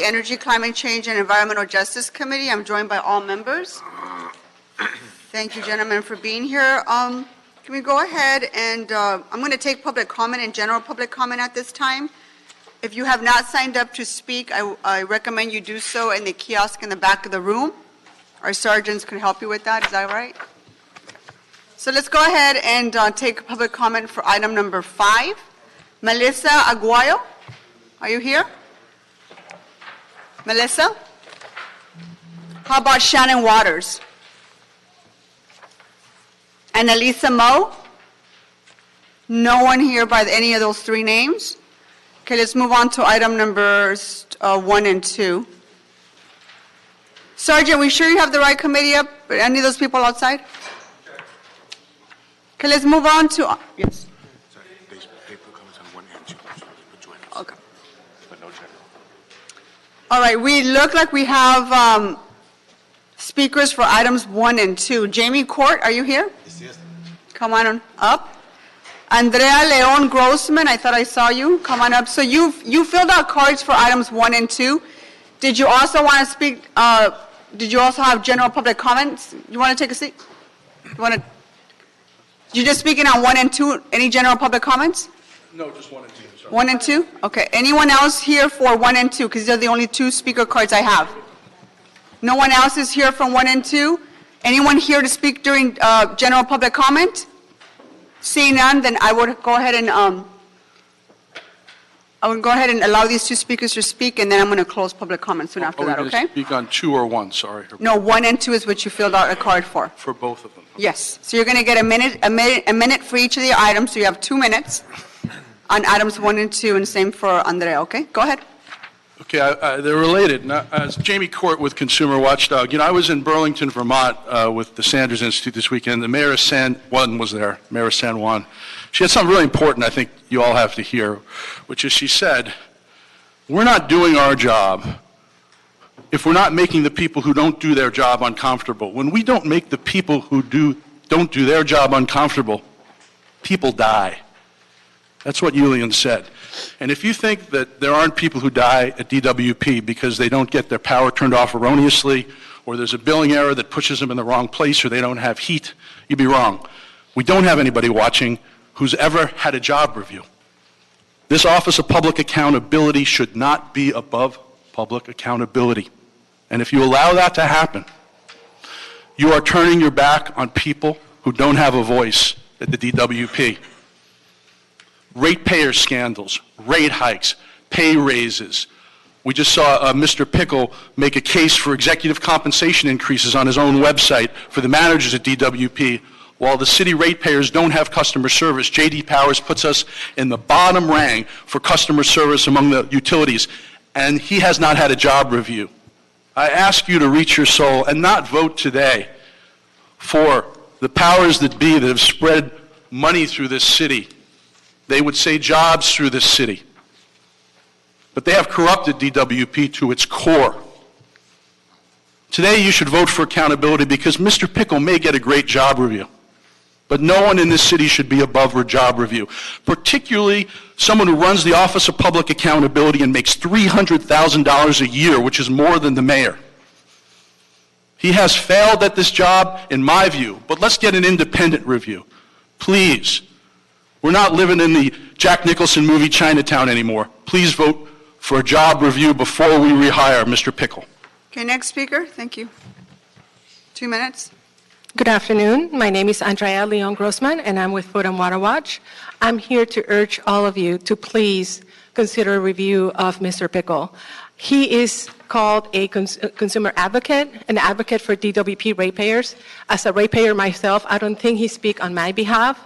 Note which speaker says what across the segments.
Speaker 1: the Energy, Climate Change, and Environmental Justice Committee. I'm joined by all members. Thank you, gentlemen, for being here. Can we go ahead and I'm going to take public comment and general public comment at this time. If you have not signed up to speak, I recommend you do so in the kiosk in the back of the room. Our sergeants can help you with that. Is that right? So let's go ahead and take public comment for item number 5. Melissa Aguayo, are you here? Melissa? How about Shannon Waters? Annalisa Moe? No one here by any of those 3 names? Okay, let's move on to item numbers 1 and 2. Sergeant, we sure you have the right committee up? Any of those people outside? Okay, let's move on to, yes. Okay. All right, we look like we have speakers for items 1 and 2. Jamie Court, are you here? Yes. Come on up. Andrea Leon Grossman, I thought I saw you. Come on up. So you filled out cards for items 1 and 2. Did you also want to speak? Did you also have general public comments? You want to take a seat? You're just speaking on 1 and 2. Any general public comments?
Speaker 2: No, just 1 and 2. Sorry.
Speaker 1: 1 and 2? Okay. Anyone else here for 1 and 2? Because these are the only 2 speaker cards I have. No one else is here from 1 and 2? Anyone here to speak during general public comment? Seeing none, then I would go ahead and allow these 2 speakers to speak, and then I'm going to close public comment soon after that, okay?
Speaker 2: Speak on 2 or 1, sorry.
Speaker 1: No, 1 and 2 is what you filled out a card for.
Speaker 2: For both of them.
Speaker 1: Yes. So you're going to get a minute for each of the items, so you have 2 minutes on items 1 and 2, and same for Andrea, okay? Go ahead.
Speaker 2: Okay, they're related. Now, as Jamie Court with Consumer Watchdog, I was in Burlington, Vermont with the Sanders Institute this weekend. The mayor of San Juan was there, Mayor of San Juan. She had something really important I think you all have to hear, which is she said, we're not doing our job if we're not making the people who don't do their job uncomfortable. When we don't make the people who don't do their job uncomfortable, people die. That's what Julian said. And if you think that there aren't people who die at DWP because they don't get their power turned off erroneously, or there's a billing error that pushes them in the wrong place, or they don't have heat, you'd be wrong. We don't have anybody watching who's ever had a job review. This Office of Public Accountability should not be above public accountability. And if you allow that to happen, you are turning your back on people who don't have a voice at the DWP. Ratepayer scandals, rate hikes, pay raises. We just saw Mr. Pickle make a case for executive compensation increases on his own website for the managers at DWP. While the city ratepayers don't have customer service, J.D. Powers puts us in the bottom rank for customer service among the utilities, and he has not had a job review. I ask you to reach your soul and not vote today for the powers that be that have spread money through this city. They would say jobs through this city. But they have corrupted DWP to its core. Today you should vote for accountability because Mr. Pickle may get a great job review. But no one in this city should be above her job review, particularly someone who runs the Office of Public Accountability and makes $300,000 a year, which is more than the mayor. He has failed at this job, in my view, but let's get an independent review. Please. We're not living in the Jack Nicholson movie Chinatown anymore. Please vote for a job review before we rehire Mr. Pickle.
Speaker 1: Okay, next speaker. Thank you. 2 minutes.
Speaker 3: Good afternoon. My name is Andrea Leon Grossman, and I'm with Food and Water Watch. I'm here to urge all of you to please consider a review of Mr. Pickle. He is called a consumer advocate, an advocate for DWP ratepayers. As a ratepayer myself, I don't think he speaks on my behalf.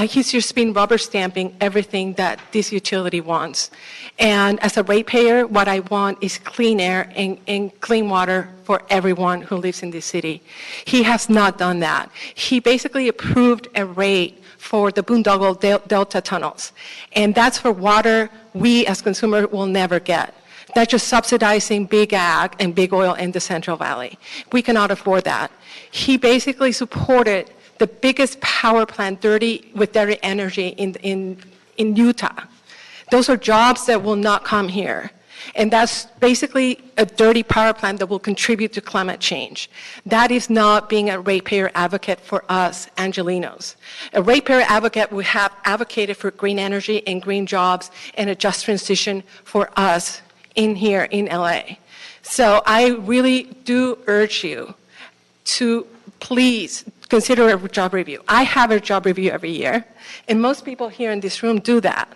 Speaker 3: He's just been rubber stamping everything that this utility wants. And as a ratepayer, what I want is clean air and clean water for everyone who lives in this city. He has not done that. He basically approved a rate for the Boondoggle Delta tunnels. And that's for water we as consumers will never get. That's just subsidizing big ag and big oil in the Central Valley. We cannot afford that. He basically supported the biggest power plant with dirty energy in Utah. Those are jobs that will not come here. And that's basically a dirty power plant that will contribute to climate change. That is not being a ratepayer advocate for us, Angelenos. A ratepayer advocate would have advocated for green energy and green jobs and a just transition for us in here in LA. So I really do urge you to please consider a job review. I have a job review every year, and most people here in this room do that.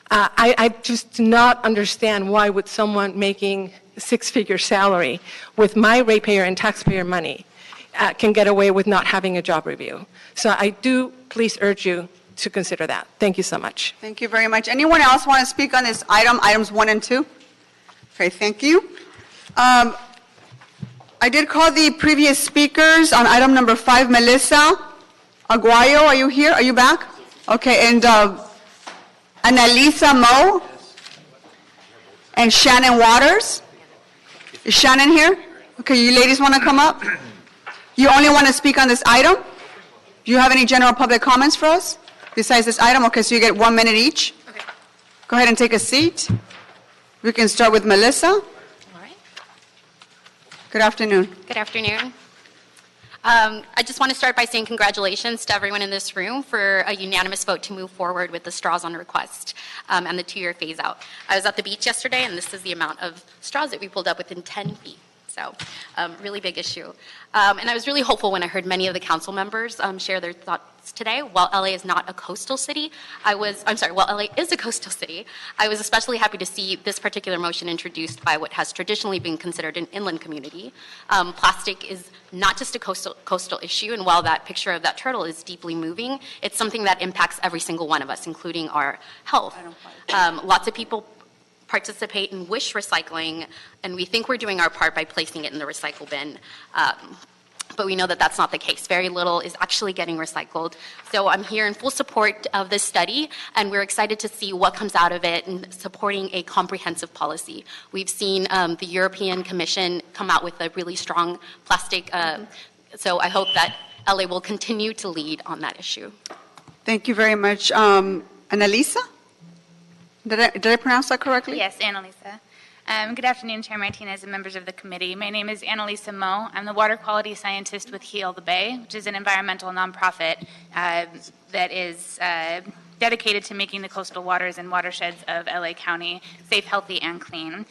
Speaker 3: I just do not understand why would someone making a six-figure salary with my ratepayer and taxpayer money can get away with not having a job review. So I do please urge you to consider that. Thank you so much.
Speaker 1: Thank you very much. Anyone else want to speak on this item, items 1 and 2? Okay, thank you. I did call the previous speakers on item number 5, Melissa Aguayo, are you here? Are you back? Okay, and Annalisa Mo and Shannon Waters. Is Shannon here? Okay, you ladies want to come up? You only want to speak on this item? Do you have any general public comments for us besides this item? Okay, so you get 1 minute each.
Speaker 4: Okay.
Speaker 1: Go ahead and take a seat. We can start with Melissa.
Speaker 4: All right.
Speaker 1: Good afternoon.
Speaker 4: Good afternoon. I just want to start by saying congratulations to everyone in this room for a unanimous vote to move forward with the straws on request and the 2-year phase out. I was at the beach yesterday, and this is the amount of straws that we pulled up within 10 feet. So really big issue. And I was really hopeful when I heard many of the council members share their thoughts today. While LA is not a coastal city, while LA is a coastal city, I was especially happy to see this particular motion introduced by what has traditionally been considered an inland community. Plastic is not just a coastal issue, and while that picture of that turtle is deeply moving, it's something that impacts every single one of us, including our health. Lots of people participate in wish recycling, and we think we're doing our part by placing it in the recycle bin. But we know that that's not the case. Very little is actually getting recycled. So I'm here in full support of this study, and we're excited to see what comes out of it and supporting a comprehensive policy. We've seen the European Commission come out with a really strong plastic, so I hope that LA will continue to lead on that issue.
Speaker 1: Thank you very much. Annalisa? Did I pronounce that correctly?
Speaker 5: Yes, Annalisa. Good afternoon, Chair Martinez and members of the committee. My name is Annalisa Mo. I'm the water quality scientist with Heal the Bay, which is an environmental nonprofit that is dedicated to making the coastal waters and watersheds of LA County safe, healthy, and clean.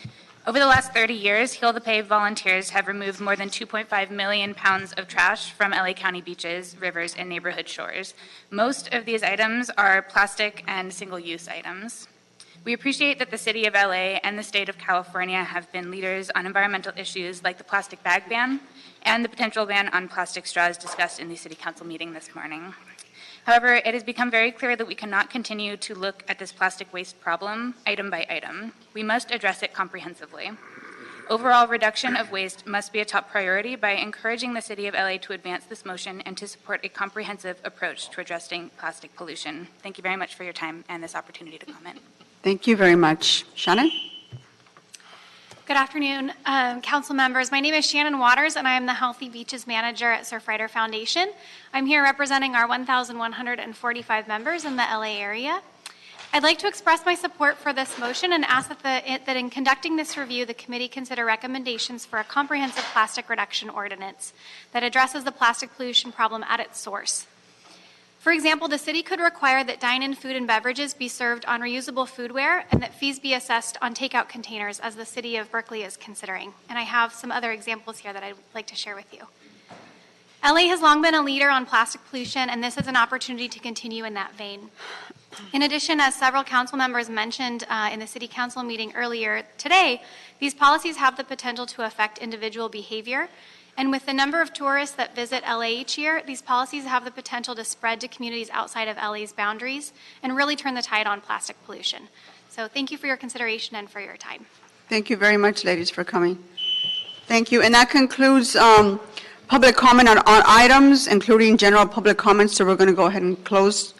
Speaker 5: Over the last 30 years, Heal the Bay volunteers have removed more than 2.5 million pounds of trash from LA County beaches, rivers, and neighborhood shores. Most of these items are plastic and single-use items. We appreciate that the City of LA and the State of California have been leaders on environmental issues like the plastic bag ban and the potential ban on plastic straws discussed in the City Council meeting this morning. However, it has become very clear that we cannot continue to look at this plastic waste problem item by item. We must address it comprehensively. Overall reduction of waste must be a top priority by encouraging the City of LA to advance this motion and to support a comprehensive approach to addressing plastic pollution. Thank you very much for your time and this opportunity to comment.
Speaker 1: Thank you very much. Shannon?
Speaker 6: Good afternoon, council members. My name is Shannon Waters, and I am the Healthy Beaches Manager at Surfrider Foundation. I'm here representing our 1,145 members in the LA area. I'd like to express my support for this motion and ask that in conducting this review, the committee consider recommendations for a comprehensive plastic reduction ordinance that addresses the plastic pollution problem at its source. For example, the city could require that dine-in food and beverages be served on reusable foodware and that fees be assessed on takeout containers, as the city of Berkeley is considering. And I have some other examples here that I'd like to share with you. LA has long been a leader on plastic pollution, and this is an opportunity to continue in that vein. In addition, as several council members mentioned in the city council meeting earlier today, these policies have the potential to affect individual behavior. And with the number of tourists that visit LA each year, these policies have the potential to spread to communities outside of LA's boundaries and really turn the tide on plastic pollution. So thank you for your consideration and for your time.
Speaker 1: Thank you very much, ladies, for coming. Thank you. And that concludes public comment on items, including general public comments. So we're going to go ahead and close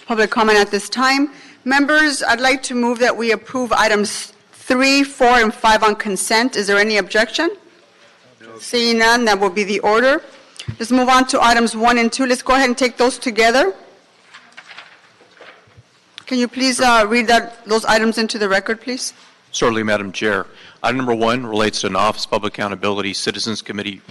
Speaker 1: public comment at this time. Members, I'd like to move that we approve items 3, 4, and 5 on consent. Is there any objection? Seeing none, that will be the order. Let's move on to items 1 and 2. Let's go ahead and take those together. Can you please read those items into the record, please?
Speaker 7: Certainly, Madam Chair. Item number 1 relates to an Office of Public Accountability Citizens Committee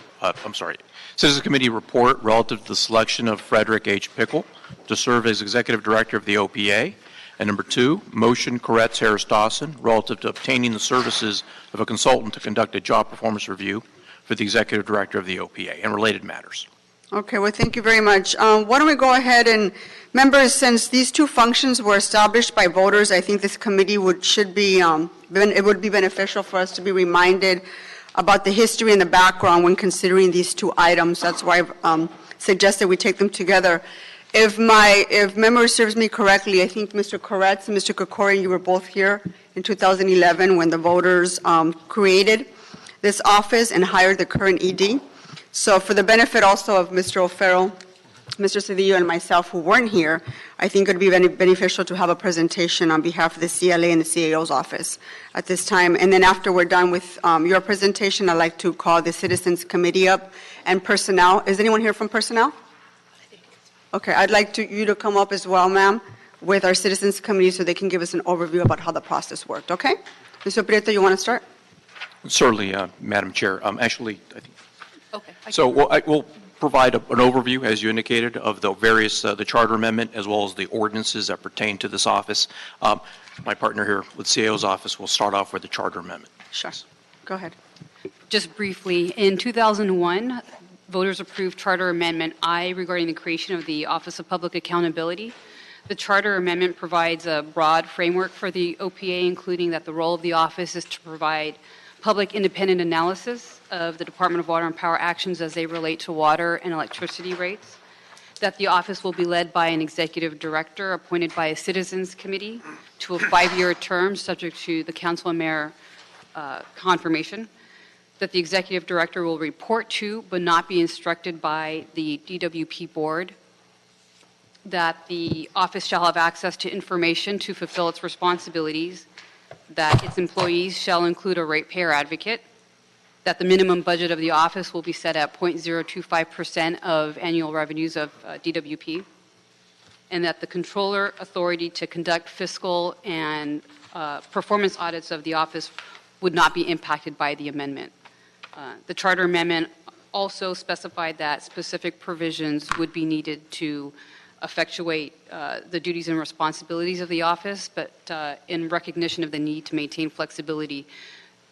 Speaker 7: report relative to the selection of Frederick H. Pickle to serve as Executive Director of the OPA. And number 2, motion Koretz Harris Dawson relative to obtaining the services of a consultant to conduct a job performance review for the Executive Director of the OPA and related matters.
Speaker 1: Okay, well, thank you very much. Why don't we go ahead and, members, since these two functions were established by voters, I think this committee it would be beneficial for us to be reminded about the history and the background when considering these two items. That's why I've suggested we take them together. If memory serves me correctly, I think Mr. Koretz and Mr. Kokorian, you were both here in 2011 when the voters created this office and hired the current ED. So for the benefit also of Mr. O'Farrell, Mr. Cedillo, and myself who weren't here, I think it would be beneficial to have a presentation on behalf of the CLA and the CAO's office at this time. And then after we're done with your presentation, I'd like to call the Citizens Committee up and personnel. Is anyone here from personnel? Okay, I'd like you to come up as well, ma'am, with our Citizens Committee so they can give us an overview about how the process worked, okay? Mr. Prieto, you want to start?
Speaker 7: Certainly, Madam Chair. Actually, I think.
Speaker 4: Okay.
Speaker 7: So we'll provide an overview, as you indicated, of the various, the charter amendment as well as the ordinances that pertain to this office. My partner here with CAO's office will start off with the charter amendment.
Speaker 1: Sure. Go ahead.
Speaker 8: Just briefly, in 2001, voters approved Charter Amendment I regarding the creation of the Office of Public Accountability. The Charter Amendment provides a broad framework for the OPA, including that the role of the office is to provide public independent analysis of the Department of Water and Power actions as they relate to water and electricity rates, that the office will be led by an executive director appointed by a citizens committee to a 5-year term subject to the council and mayor confirmation, that the executive director will report to but not be instructed by the DWP board, that the office shall have access to information to fulfill its responsibilities, that its employees shall include a ratepayer advocate, that the minimum budget of the office will be set at 0.025% of annual revenues of DWP, and that the controller authority to conduct fiscal and performance audits of the office would not be impacted by the amendment. The charter amendment also specified that specific provisions would be needed to effectuate the duties and responsibilities of the office, but in recognition of the need to maintain flexibility,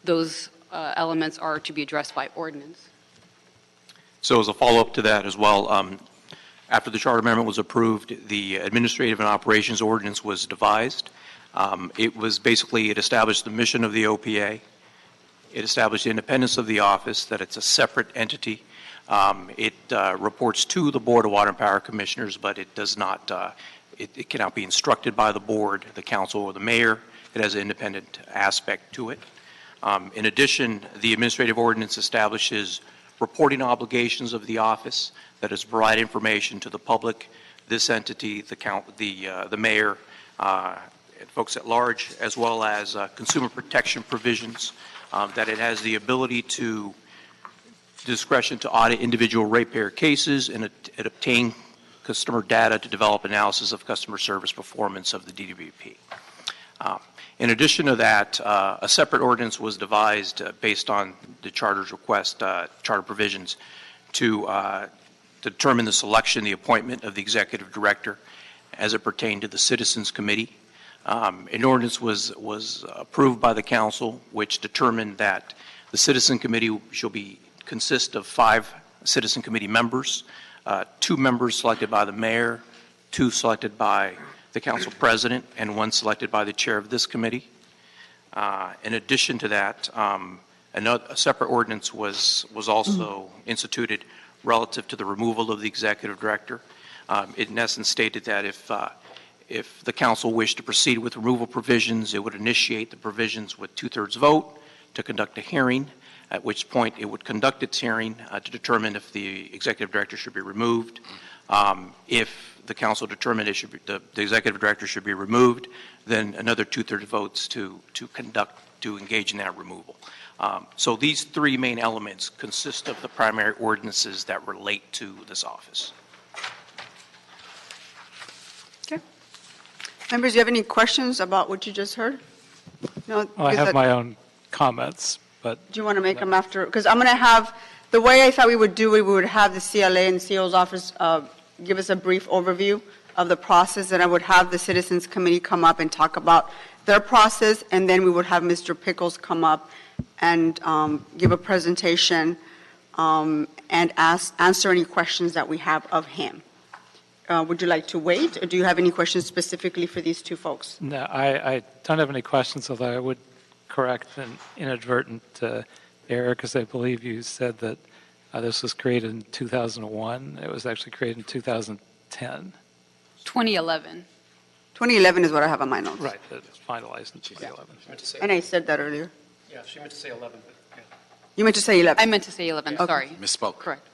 Speaker 8: those elements are to be addressed by ordinance.
Speaker 7: So as a follow-up to that as well, after the charter amendment was approved, the administrative and operations ordinance was devised. It established the mission of the OPA. It established the independence of the office, that it's a separate entity. It reports to the Board of Water and Power Commissioners, but it does not, it cannot be instructed by the board, the council, or the mayor. It has an independent aspect to it. In addition, the administrative ordinance establishes reporting obligations of the office, that is to provide information to the public, this entity, the mayor, and folks at large, as well as consumer protection provisions, that it has the ability to discretion to audit individual ratepayer cases and obtain customer data to develop analysis of customer service performance of the DWP. In addition to that, a separate ordinance was devised based on the charter's request, charter provisions, to determine the selection, the appointment of the executive director as it pertained to the Citizens Committee. An ordinance was approved by the council, which determined that the Citizen Committee shall consist of 5 Citizen Committee members, 2 members selected by the mayor, 2 selected by the council president, and 1 selected by the chair of this committee. In addition to that, a separate ordinance was also instituted relative to the removal of the executive director. It in essence stated that if the council wished to proceed with removal provisions, it would initiate the provisions with 2/3 vote to conduct a hearing, at which point it would conduct its hearing to determine if the executive director should be removed. If the council determined the executive director should be removed, then another 2/3 votes to engage in that removal. So these 3 main elements consist of the primary ordinances that relate to this office.
Speaker 1: Okay. Members, do you have any questions about what you just heard? No,
Speaker 9: Well, I
Speaker 1: is
Speaker 9: have
Speaker 1: that-
Speaker 9: my own comments, but
Speaker 1: Do you want to make them after? Because I'm going to have, the way I thought we would do it, we would have the CLA and CO's office give us a brief overview of the process, and I would have the Citizens Committee come up and talk about their process, and then we would have Mr. Pickles come up and give a presentation and answer any questions that we have of him. Would you like to wait, or do you have any questions specifically for these two folks?
Speaker 9: no, I don't have any questions, although I would correct an inadvertent error, because I believe you said that this was created in 2001. It was actually created in 2010.
Speaker 8: 2011.
Speaker 1: 2011 is what I have on my notes.
Speaker 9: Right, it was finalized in 2011.
Speaker 1: And I said that earlier.
Speaker 10: Yeah, she meant to say 11, but, yeah.
Speaker 1: You meant to say 11.
Speaker 8: I meant to say 11, sorry.
Speaker 11: Misspoke.
Speaker 8: Correct.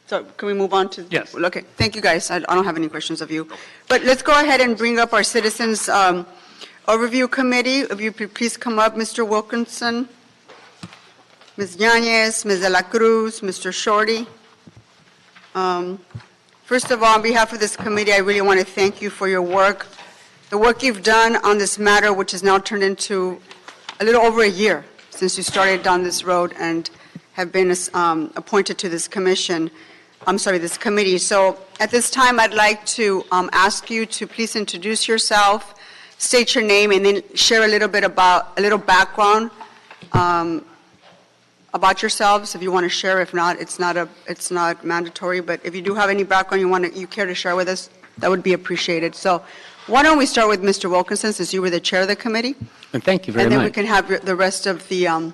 Speaker 1: So can we move on to?
Speaker 9: Yes.
Speaker 1: Okay, thank you, guys. I don't have any questions of you. But let's go ahead and bring up our Citizens Overview Committee. If you please come up, Mr. Wilkinson, Ms. Yanez, Ms. De La Cruz, Mr. Shorty. First of all, on behalf of this committee, I really want to thank you for your work. The work you've done on this matter, which has now turned into a little over a year since you started down this road and have been appointed to this commission. This committee. So at this time, I'd like to ask you to please introduce yourself, state your name, and then share a little background about yourselves. If you want to share, if not, it's not mandatory. But if you do have any background you care to share with us, that would be appreciated. So why don't we start with Mr. Wilkinson, since you were the chair of the committee,
Speaker 12: And thank you very
Speaker 1: and then we
Speaker 12: much.
Speaker 1: can have the rest of the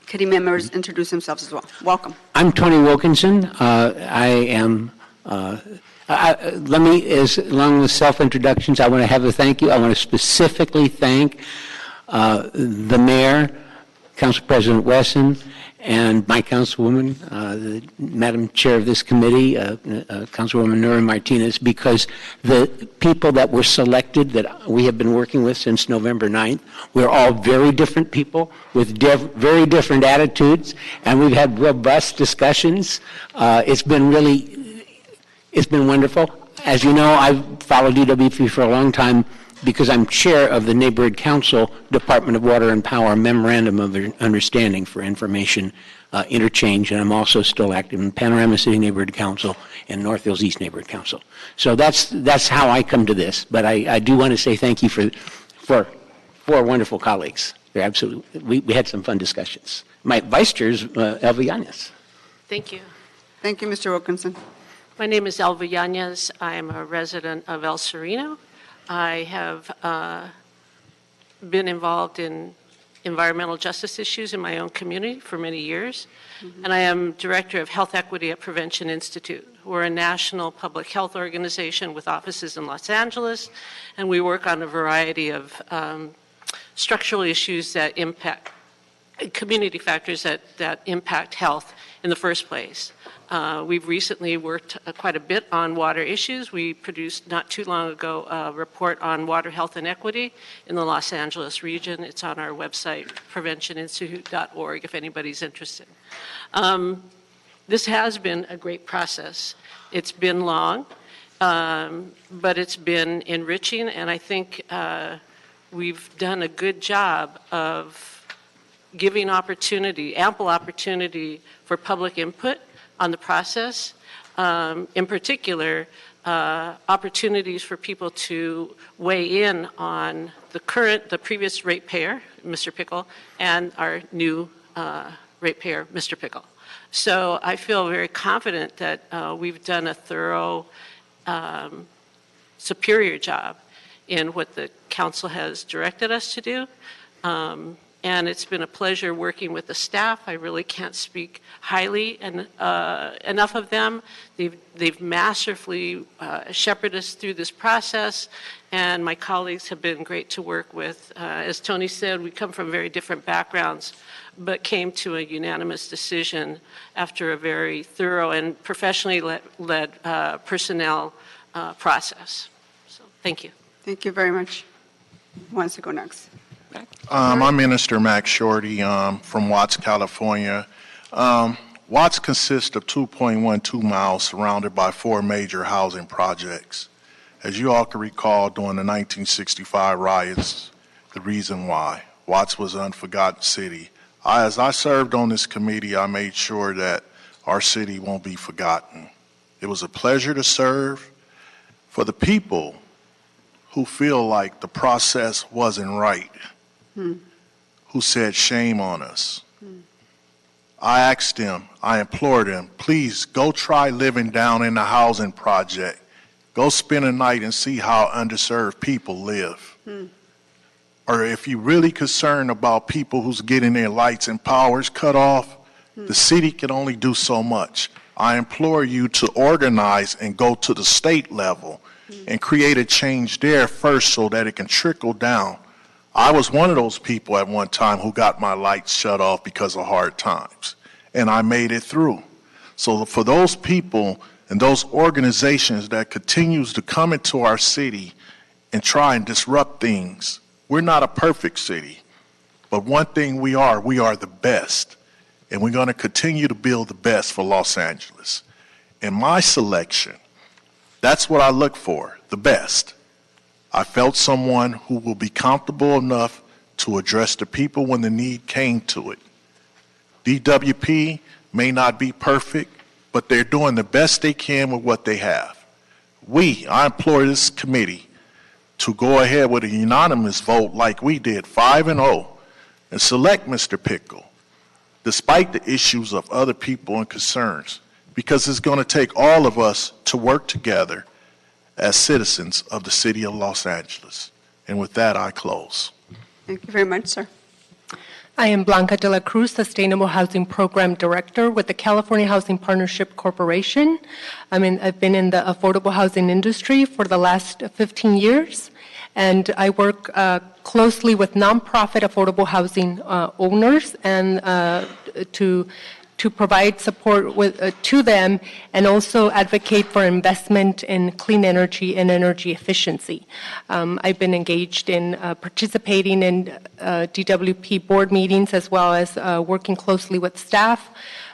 Speaker 1: committee members introduce themselves as well. Welcome.
Speaker 12: I'm Tony Wilkinson. I am, let me, along with self-introductions, I want to have a thank you. I want to specifically thank the mayor, Council President Wesson, and my councilwoman, the Madam Chair of this committee, Councilwoman Nora Martinez, because the people that were selected that we have been working with since November 9th, we're all very different people with very different attitudes, and we've had robust discussions. It's been wonderful. As you know, I've followed DWP for a long time because I'm chair of the Neighborhood Council Department of Water and Power Memorandum of Understanding for Information Interchange, and I'm also still active in Panorama City Neighborhood Council and North Hills East Neighborhood Council. So that's how I come to this. But I do want to say thank you for four wonderful colleagues. They're absolutely. We had some fun discussions. My vice chair is Elva Yanez.
Speaker 3: Thank you.
Speaker 1: Thank you, Mr. Wilkinson.
Speaker 3: My name is Elva Yanez. I am a resident of El Sereno. I have been involved in environmental justice issues in my own community for many years, and I am director of Health Equity at Prevention Institute. We're a national public health organization with offices in Los Angeles, and we work on a variety of structural issues that impact community factors that impact health in the first place. We've recently worked quite a bit on water issues. We produced not too long ago a report on water health and equity in the Los Angeles region. It's on our website, preventioninstitute.org, if anybody's interested. This has been a great process. It's been long, but it's been enriching, and I think we've done a good job of giving ample opportunity for public input on the process, in particular, opportunities for people to weigh in on the previous ratepayer, Mr. Pickle, and our new ratepayer, Mr. Pickle. So I feel very confident that we've done a thorough, superior job in what the council has directed us to do. And it's been a pleasure working with the staff. I really can't speak highly enough of them. They've masterfully shepherded us through this process, and my colleagues have been great to work with. As Tony said, we come from very different backgrounds, but came to a unanimous decision after a very thorough and professionally led personnel process. So thank you.
Speaker 1: Thank you very much. Who wants to go next?
Speaker 13: I'm Minister Max Shorty from Watts, California. Watts consists of 2.12 miles surrounded by 4 major housing projects. As you all can recall, during the 1965 riots, the reason why. Watts was an unforgotten city. As I served on this committee, I made sure that our city won't be forgotten. It was a pleasure to serve. For the people who feel like the process wasn't right, who said shame on us, I asked them, I implored them, please go try living down in the housing project. Go spend a night and see how underserved people live. Or if you're really concerned about people who's getting their lights and powers cut off, the city can only do so much. I implore you to organize and go to the state level and create a change there first so that it can trickle down. I was one of those people at one time who got my lights shut off because of hard times, and I made it through. So for those people and those organizations that continues to come into our city and try and disrupt things, we're not a perfect city, but one thing we are the best, and we're going to continue to build the best for Los Angeles. In my selection, that's what I look for, the best. I felt someone who will be comfortable enough to address the people when the need came to it. DWP may not be perfect, but they're doing the best they can with what they have. I implore this committee to go ahead with a unanimous vote like we did, 5-0, and select Mr. Pickle, despite the issues of other people and concerns, because it's going to take all of us to work together as citizens of the city of Los Angeles. And with that, I close.
Speaker 1: Thank you very much, sir.
Speaker 3: I am Blanca de la Cruz, Sustainable Housing Program Director with the California Housing Partnership Corporation. I've been in the affordable housing industry for the last 15 years, and I work closely with nonprofit affordable housing owners and to provide support to them and also advocate for investment in clean energy and energy efficiency. I've been engaged in participating in DWP board meetings as well as working closely with staff,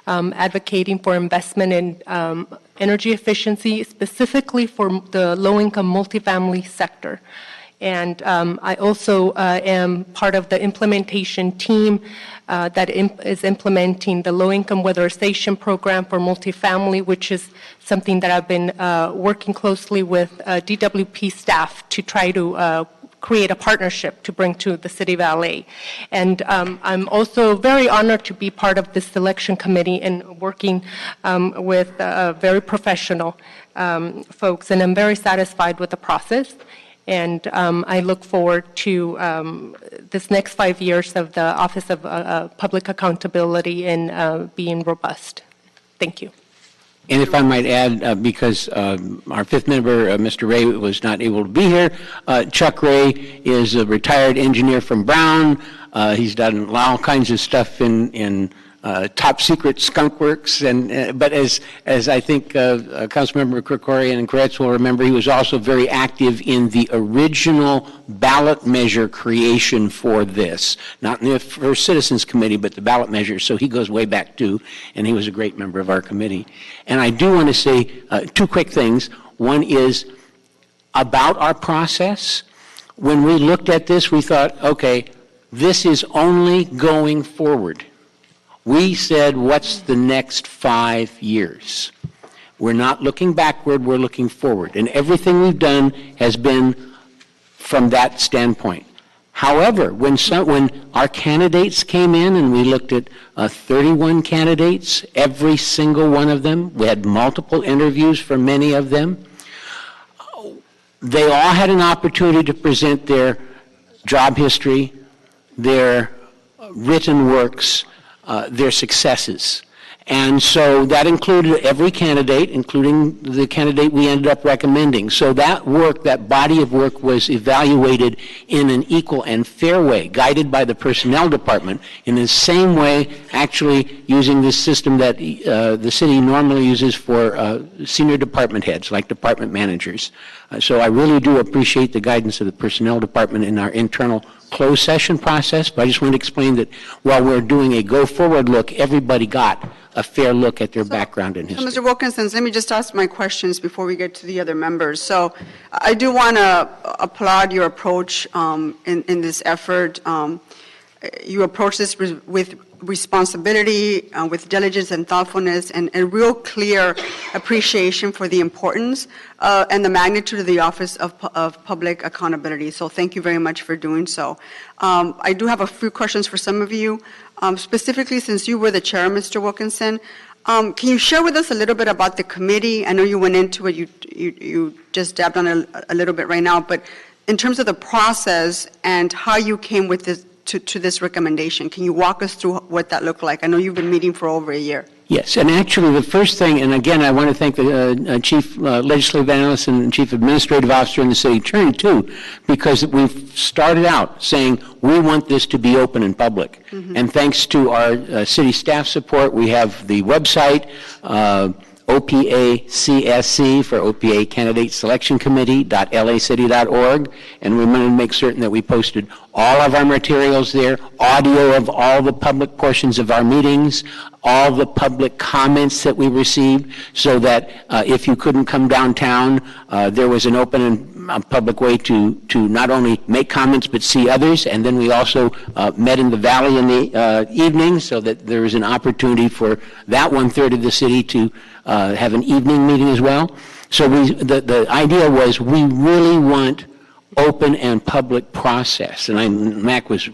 Speaker 3: advocating for investment in energy efficiency, specifically for the low-income multifamily sector. And I also am part of the implementation team that is implementing the low-income weatherization program for multifamily, which is something that I've been working closely with DWP staff to try to create a partnership to bring to the City of LA. And I'm also very honored to be part of this selection committee and working with very professional folks, and I'm very satisfied with the process. And I look forward to this next 5 years of the Office of Public Accountability and being robust. Thank you.
Speaker 12: And if I might add, because our fifth member, Mr. Ray, was not able to be here, Chuck Ray is a retired engineer from Brown. He's done all kinds of stuff in top secret skunk works, but as I think Councilmember Krikorian and Koretz will remember, he was also very active in the original ballot measure creation for this, not in the first Citizens Committee, but the ballot measure, so he goes way back too, and he was a great member of our committee. And I do want to say two quick things. One is about our process. When we looked at this, we thought, okay, this is only going forward. We said, what's the next 5 years? We're not looking backward, we're looking forward. And everything we've done has been from that standpoint. However, when our candidates came in and we looked at 31 candidates, every single one of them, we had multiple interviews for many of them, they all had an opportunity to present their job history, their written works, their successes. And so that included every candidate, including the candidate we ended up recommending. So that work, that body of work, was evaluated in an equal and fair way, guided by the Personnel Department, in the same way, actually using this system that the city normally uses for senior department heads, like department managers. So I really do appreciate the guidance of the Personnel Department in our internal closed session process, but I just want to explain that while we're doing a go-forward look, everybody got a fair look at their background and
Speaker 1: So,
Speaker 12: history.
Speaker 1: Mr. Wilkinson, let me just ask my questions before we get to the other members. So I do want to applaud your approach in this effort. You approach this with responsibility, with diligence and thoughtfulness, and a real clear appreciation for the importance and the magnitude of the Office of Public Accountability. So thank you very much for doing so. I do have a few questions for some of you. Specifically, since you were the chair, Mr. Wilkinson, can you share with us a little bit about the committee? I know you went into it, you just dabbed on it a little bit right now, but in terms of the process and how you came with this, to this recommendation, can you walk us through what that looked like? I know you've been meeting for over a year.
Speaker 12: Yes, and actually the first thing, and again, I want to thank the Chief Legislative Analyst and Chief Administrative Officer and the City Attorney too, because we've started out saying we want this to be open and public. And thanks to our city staff support, we have the website, OPACSC for OPA Candidate Selection Committee.lacity.org, and we wanted to make certain that we posted all of our materials there, audio of all the public portions of our meetings, all the public comments that we received, so that if you couldn't come downtown, there was an open and public way to not only make comments but see others. And then we also met in the valley in the evening, so that there was an opportunity for that 1/3 of the city to have an evening meeting as well. So the idea was we really want open and public process, and Mac was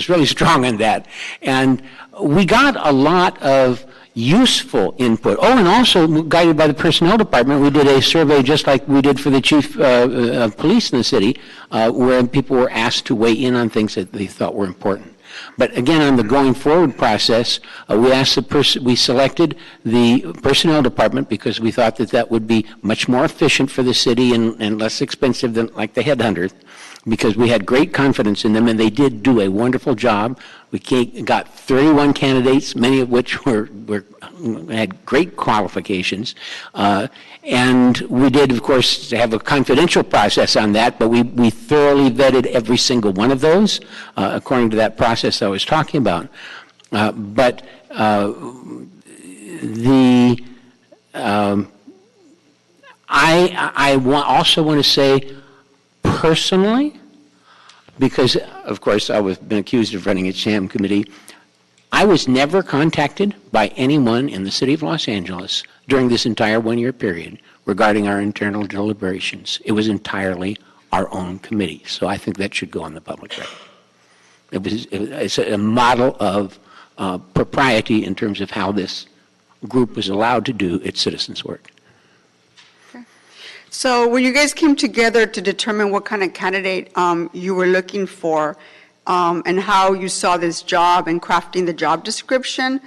Speaker 12: really strong on that. And we got a lot of useful input. Oh, and also guided by the Personnel Department, we did a survey just like we did for the Chief of Police in the city, where people were asked to weigh in on things that they thought were important. But again, on the going forward process, we selected the Personnel Department because we thought that that would be much more efficient for the city and less expensive than like the headhunters, because we had great confidence in them, and they did do a wonderful job. We got 31 candidates, many of which had great qualifications. And we did, of course, have a confidential process on that, but we thoroughly vetted every single one of those according to that process I was talking about. I also want to say personally, because, of course, I've been accused of running a sham committee, I was never contacted by anyone in the city of Los Angeles during this entire 1-year period regarding our internal deliberations. It was entirely our own committee. So I think that should go on the public record. It's a model of propriety in terms of how this group was allowed to do its citizens' work.
Speaker 1: So when you guys came together to determine what kind of candidate you were looking for and how you saw this job and crafting the job description,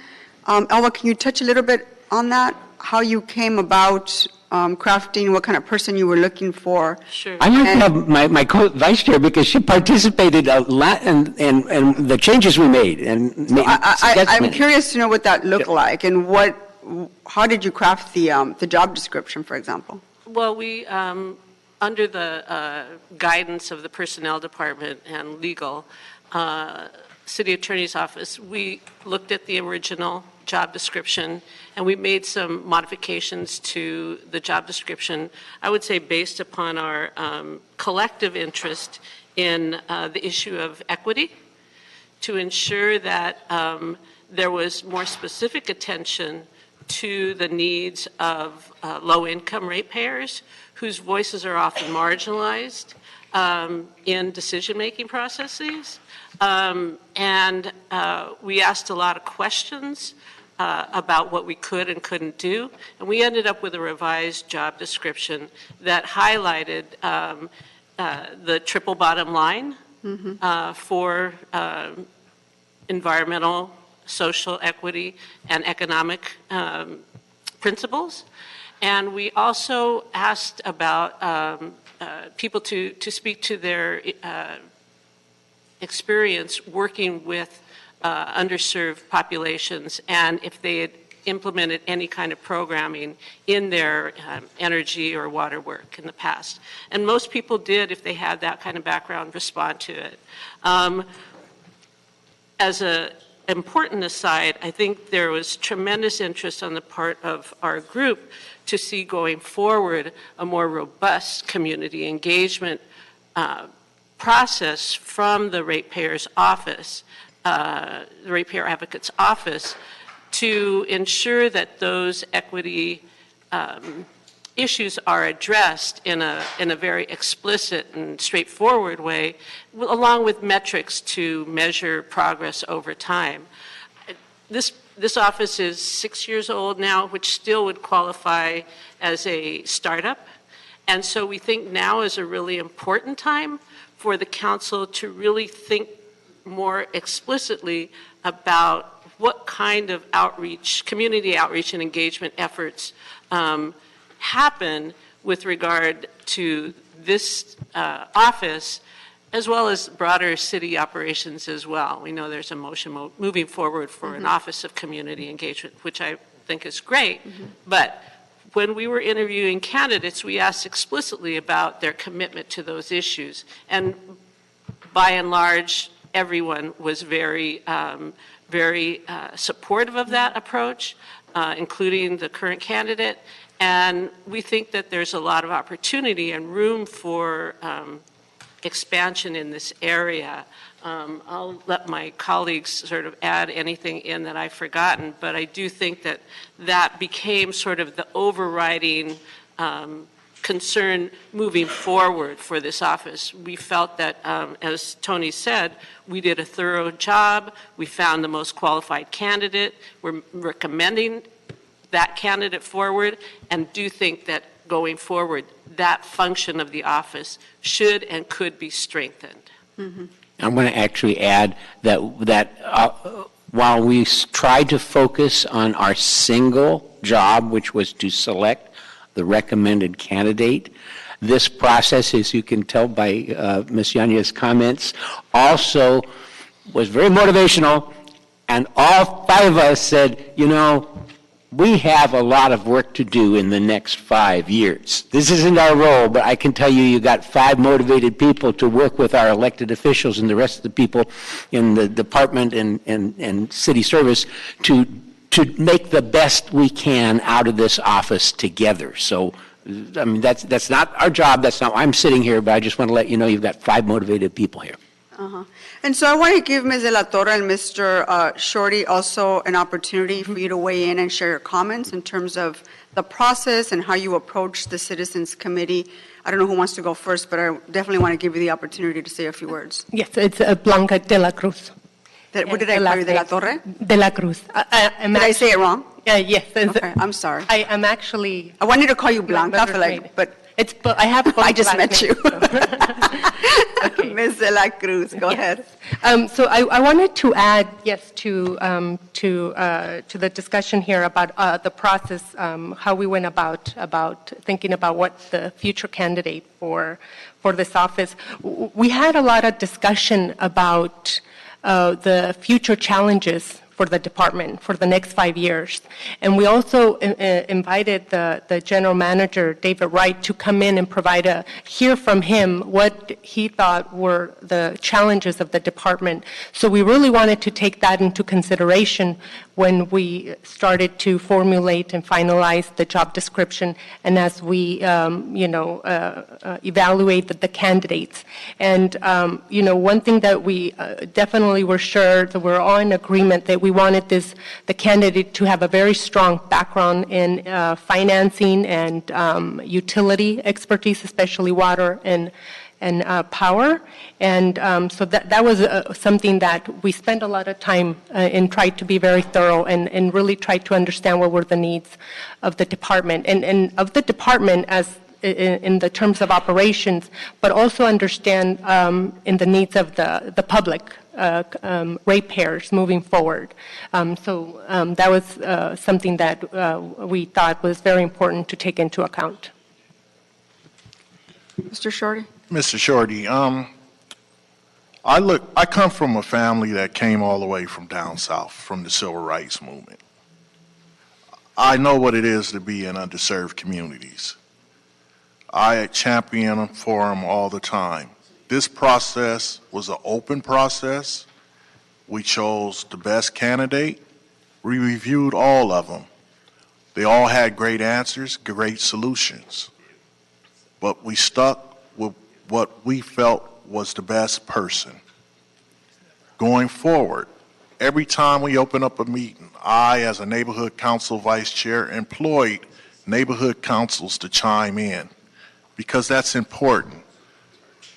Speaker 1: Elva, can you touch a little bit on that? How you came about crafting, what kind of person you were looking for?
Speaker 12: Sure. I'd like to have my vice chair, because she participated a lot in the changes we made.
Speaker 1: I'm curious to know what that looked like, and how did you craft the job description, for example?
Speaker 11: Well, we, under the guidance of the Personnel Department and Legal, City Attorney's Office, we looked at the original job description and we made some modifications to the job description, I would say based upon our collective interest in the issue of equity, to ensure that there was more specific attention to the needs of low-income ratepayers whose voices are often marginalized in decision-making processes. We asked a lot of questions about what we could and couldn't do, and we ended up with a revised job description that highlighted the triple bottom line for environmental, social equity, and economic principles. And we also asked about people to speak to their experience working with underserved populations, and if they had implemented any kind of programming in their energy or water work in the past. And most people did, if they had that kind of background, respond to it. As an important aside, I think there was tremendous interest on the part of our group to see going forward a more robust community engagement process from the ratepayer's office, the ratepayer advocate's office, to ensure that those equity issues are addressed in a very explicit and straightforward way, along with metrics to measure progress over time. This office is 6 years old now, which still would qualify as a startup. And so we think now is a really important time for the council to really think more explicitly about what kind of outreach, community outreach and engagement efforts happen with regard to this office, as well as broader city operations as well. We know there's a motion moving forward for an Office of Community Engagement, which I think is great. But when we were interviewing candidates, we asked explicitly about their commitment to those issues. And by and large, everyone was very supportive of that approach, including the current candidate. And we think that there's a lot of opportunity and room for expansion in this area. I'll let my colleagues sort of add anything in that I've forgotten, but I do think that that became sort of the overriding concern moving forward for this office. We felt that, as Tony said, we did a thorough job. We found the most qualified candidate. We're recommending that candidate forward, and do think that going forward, that function of the office should and could be strengthened.
Speaker 12: I'm going to actually add that while we tried to focus on our single job, which was to select the recommended candidate, this process, as you can tell by Ms. Yanya's comments, also was very motivational, and all five of us said, you know, we have a lot of work to do in the next 5 years. This isn't our role, but I can tell you, you got 5 motivated people to work with our elected officials and the rest of the people in the department and city service to make the best we can out of this office together. So, I mean, that's not our job. That's not why I'm sitting here, but I just want to let you know you've got 5 motivated people here.
Speaker 1: And so I want to give Ms. De La Torre and Mr. Shorty also an opportunity for you to weigh in and share your comments in terms of the process and how you approach the Citizens Committee. I don't know who wants to go first, but I definitely want to give you the opportunity to say a few words.
Speaker 3: Yes, it's Blanca de la Cruz.
Speaker 1: What did I call you, De La Torre?
Speaker 3: De la Cruz.
Speaker 1: Did I say it wrong?
Speaker 3: Yes.
Speaker 1: Okay, I'm sorry.
Speaker 3: I'm actually...
Speaker 1: I wanted to call you Blanca, but
Speaker 3: I have both
Speaker 1: I just met you.
Speaker 3: Okay.
Speaker 1: Ms. De La Cruz, go ahead.
Speaker 3: So I wanted to add, yes, to the discussion here about the process, how we went about thinking about what the future candidate for this office. We had a lot of discussion about the future challenges for the department for the next 5 years. And we also invited the general manager, David Wright, to come in and hear from him what he thought were the challenges of the department. So we really wanted to take that into consideration when we started to formulate and finalize the job description and as we, evaluate the candidates. And, one thing that we definitely were sure that we're all in agreement that we wanted the candidate to have a very strong background in financing and utility expertise, especially water and power. And so that was something that we spent a lot of time and tried to be very thorough and really tried to understand what were the needs of the department and of the department as in the terms of operations, but also understand in the needs of the public ratepayers moving forward. So that was something that we thought was very important to take into account.
Speaker 1: Mr. Shorty?
Speaker 13: Mr. Shorty, I come from a family that came all the way from down south, from the Civil Rights Movement. I know what it is to be in underserved communities. I champion for them all the time. This process was an open process. We chose the best candidate. We reviewed all of them. They all had great answers, great solutions. But we stuck with what we felt was the best person. Going forward, every time we open up a meeting, I, as a neighborhood council vice chair, employed neighborhood councils to chime in because that's important.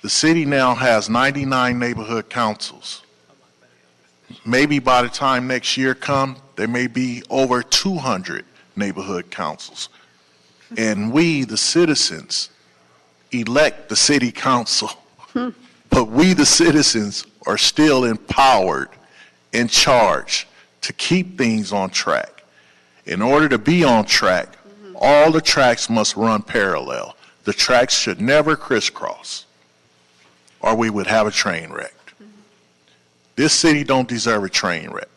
Speaker 13: The city now has 99 neighborhood councils. Maybe by the time next year comes, there may be over 200 neighborhood councils. And we, the citizens, elect the city council. But we, the citizens, are still empowered, in charge to keep things on track. In order to be on track, all the tracks must run parallel. The tracks should never crisscross, or we would have a train wreck. This city don't deserve a train wreck.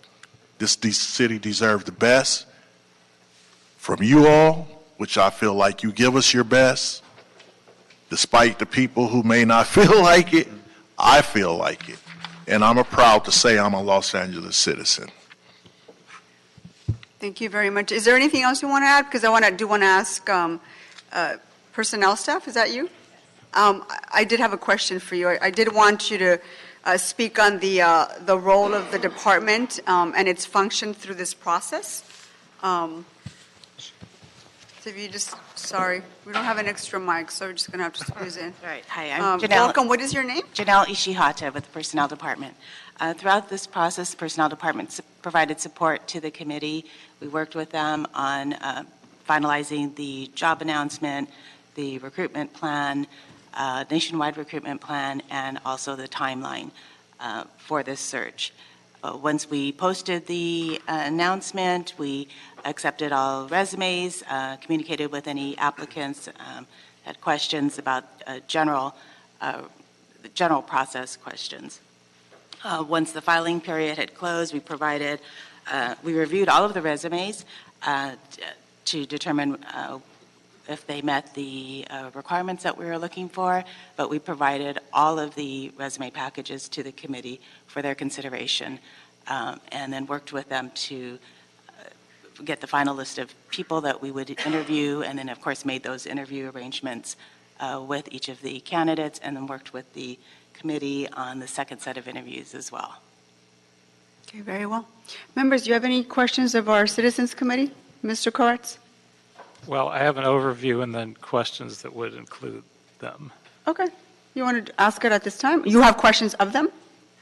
Speaker 13: This city deserves the best from you all, which I feel like you give us your best. Despite the people who may not feel like it, I feel like it. And I'm proud to say I'm a Los Angeles citizen.
Speaker 1: Thank you very much. Is there anything else you want to add? Because I do want to ask personnel staff. Is that you? I did have a question for you. I did want you to speak on the role of the department and its function through this process. So if you just, sorry, we don't have an extra mic, so we're just going to have to squeeze in.
Speaker 14: All right. Hi, I'm Janelle.
Speaker 1: Welcome. What is your name?
Speaker 14: Janelle Ishihata with the Personnel Department. Throughout this process, the Personnel Department provided support to the committee. We worked with them on finalizing the job announcement, the recruitment plan, nationwide recruitment plan, and also the timeline for this search. Once we posted the announcement, we accepted all resumes, communicated with any applicants, had questions about general process questions. Once the filing period had closed, we reviewed all of the resumes to determine if they met the requirements that we were looking for, but we provided all of the resume packages to the committee for their consideration, and then worked with them to get the final list of people that we would interview, and then of course made those interview arrangements with each of the candidates, and then worked with the committee on the second set of interviews as well.
Speaker 1: Okay, very well. Members, do you have any questions of our Citizens Committee? Mr. Koretz?
Speaker 9: Well, I have an overview and then questions that would include them.
Speaker 1: Okay. You want to ask it at this time? You have questions of them?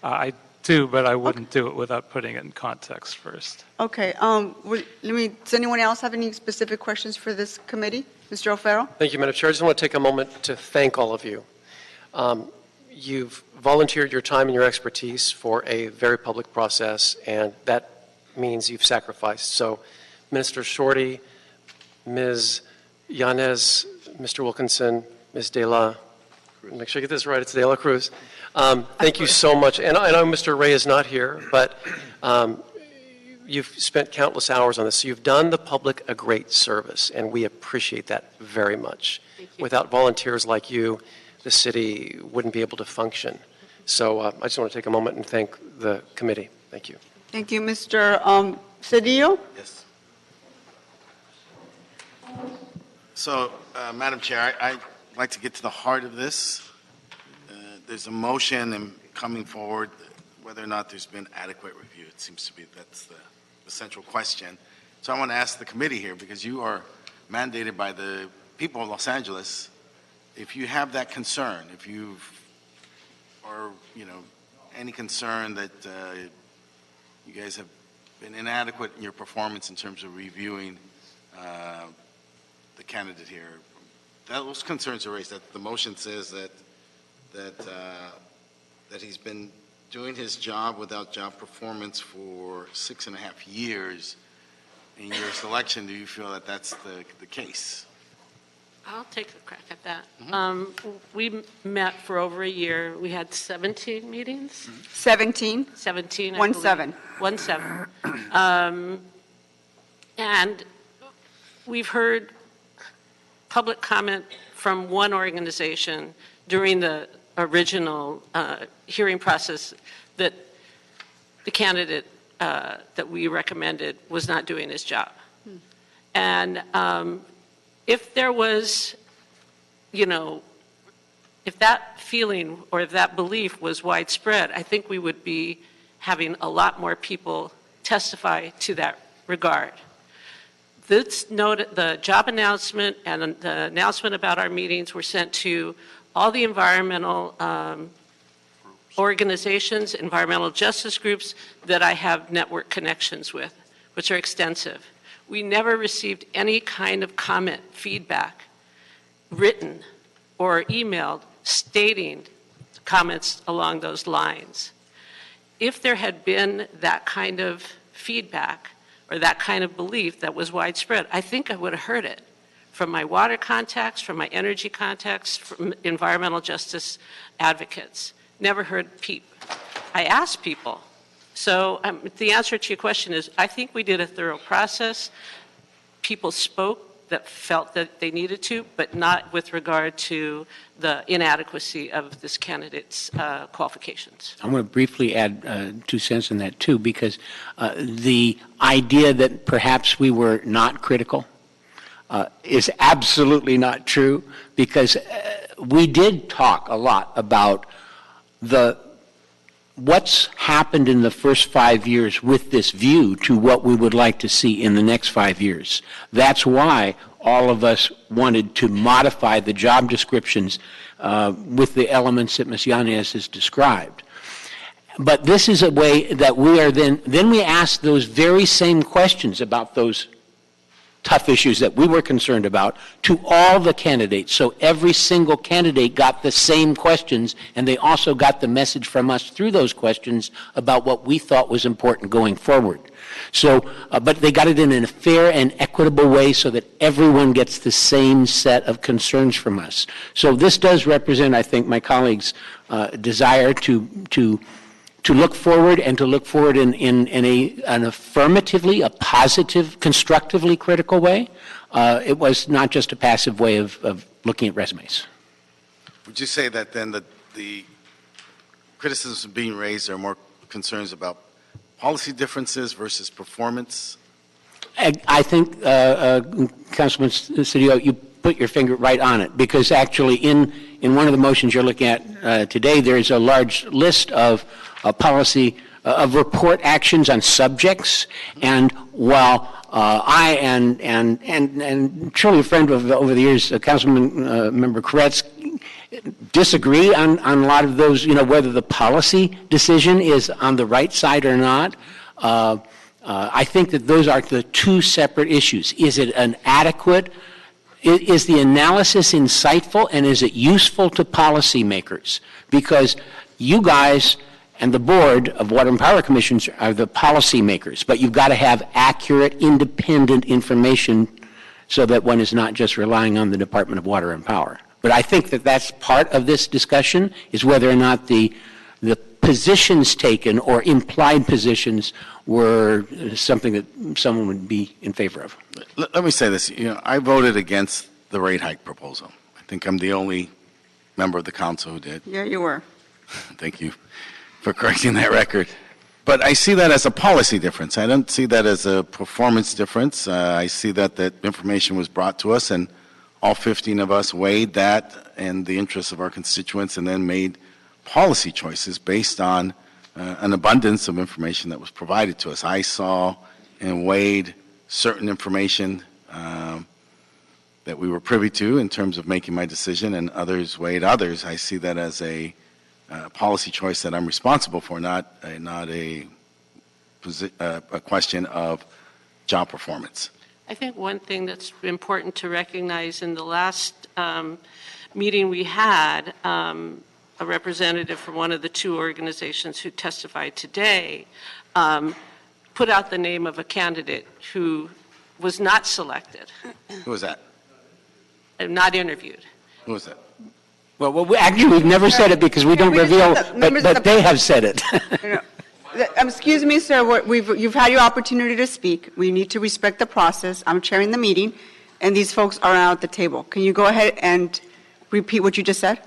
Speaker 9: I do, but I wouldn't do it without putting it in context first.
Speaker 1: Okay. Does anyone else have any specific questions for this committee? Mr. O'Farrell?
Speaker 10: Thank you, Madam Chair. I just want to take a moment to thank all of you. You've volunteered your time and your expertise for a very public process, and that means you've sacrificed. So, Minister Shorty, Ms. Yanez, Mr. Wilkinson, Ms. De La, make sure I get this right, it's De La Cruz. Thank you so much. And I know Mr. Ray is not here, but you've spent countless hours on this. So you've done the public a great service, and we appreciate that very much. Without volunteers like you, the city wouldn't be able to function. So I just want to take a moment and thank the committee. Thank you.
Speaker 1: Thank you. Mr. Cedillo?
Speaker 15: Yes. So, Madam Chair, I'd like to get to the heart of this. There's a motion and coming forward whether or not there's been adequate review. It seems to be that's the central question. So I want to ask the committee here, because you are mandated by the people of Los Angeles, if you have that concern, if any concern that you guys have been inadequate in your performance in terms of reviewing the candidate here, those concerns are raised. That the motion says that he's been doing his job without job performance for 6.5 years. In your selection, do you feel that that's the case?
Speaker 11: I'll take a crack at that. We met for over a year. We had 17 meetings.
Speaker 1: 17?
Speaker 11: 17.
Speaker 1: 1-7.
Speaker 11: 1-7. And we've heard public comment from one organization during the original hearing process that the candidate that we recommended was not doing his job. And if there was, if that feeling or if that belief was widespread, I think we would be having a lot more people testify to that regard. The job announcement and the announcement about our meetings were sent to all the environmental organizations, environmental justice groups that I have network connections with, which are extensive. We never received any kind of comment, feedback, written or emailed, stating comments along those lines. If there had been that kind of feedback or that kind of belief that was widespread, I think I would have heard it from my water contacts, from my energy contacts, from environmental justice advocates. Never heard peep. I asked people. So the answer to your question is, I think we did a thorough process. People spoke that felt that they needed to, but not with regard to the inadequacy of this candidate's qualifications.
Speaker 12: I want to briefly add 2 cents on that, too, because the idea that perhaps we were not critical is absolutely not true, because we did talk a lot about what's happened in the first 5 years with this view to what we would like to see in the next 5 years. That's why all of us wanted to modify the job descriptions with the elements that Ms. Yanez has described. But this is a way that we are then we ask those very same questions about those tough issues that we were concerned about to all the candidates. So every single candidate got the same questions, and they also got the message from us through those questions about what we thought was important going forward. So, but they got it in a fair and equitable way so that everyone gets the same set of concerns from us. So this does represent, I think, my colleagues' desire to look forward, and to look forward in an affirmatively, a positive, constructively critical way. It was not just a passive way of looking at resumes.
Speaker 15: Would you say that then the criticisms being raised are more concerns about policy differences versus performance?
Speaker 12: I think, Councilman Cedillo, you put your finger right on it, because actually in one of the motions you're looking at today, there's a large list of policy of report actions on subjects, and while I and truly a friend of over the years, Councilman Member Koretz, disagree on a lot of those, whether the policy decision is on the right side or not. I think that those are the 2 separate issues. Is it an adequate? Is the analysis insightful, and is it useful to policymakers? Because you guys and the board of Water and Power Commissions are the policymakers, but you've got to have accurate, independent information so that one is not just relying on the Department of Water and Power. But I think that that's part of this discussion, is whether or not the positions taken or implied positions were something that someone would be in favor of.
Speaker 15: Let me say this. I voted against the rate hike proposal. I think I'm the only member of the council who did.
Speaker 1: Yeah, you were.
Speaker 15: Thank you for correcting that record. But I see that as a policy difference. I don't see that as a performance difference. I see that information was brought to us, and all 15 of us weighed that in the interests of our constituents, and then made policy choices based on an abundance of information that was provided to us. I saw and weighed certain information that we were privy to in terms of making my decision, and others weighed others. I see that as a policy choice that I'm responsible for, not a question of job performance.
Speaker 11: I think one thing that's important to recognize, in the last meeting we had, a representative from one of the 2 organizations who testified today put out the name of a candidate who was not selected.
Speaker 15: Who was that?
Speaker 11: Not interviewed.
Speaker 15: Who was that?
Speaker 12: Well, actually, we've never said it because we don't reveal, but they have said it.
Speaker 1: Excuse me, sir, you've had your opportunity to speak. We need to respect the process. I'm chairing the meeting. and these folks are not at the table. Can you go ahead and repeat what you just said?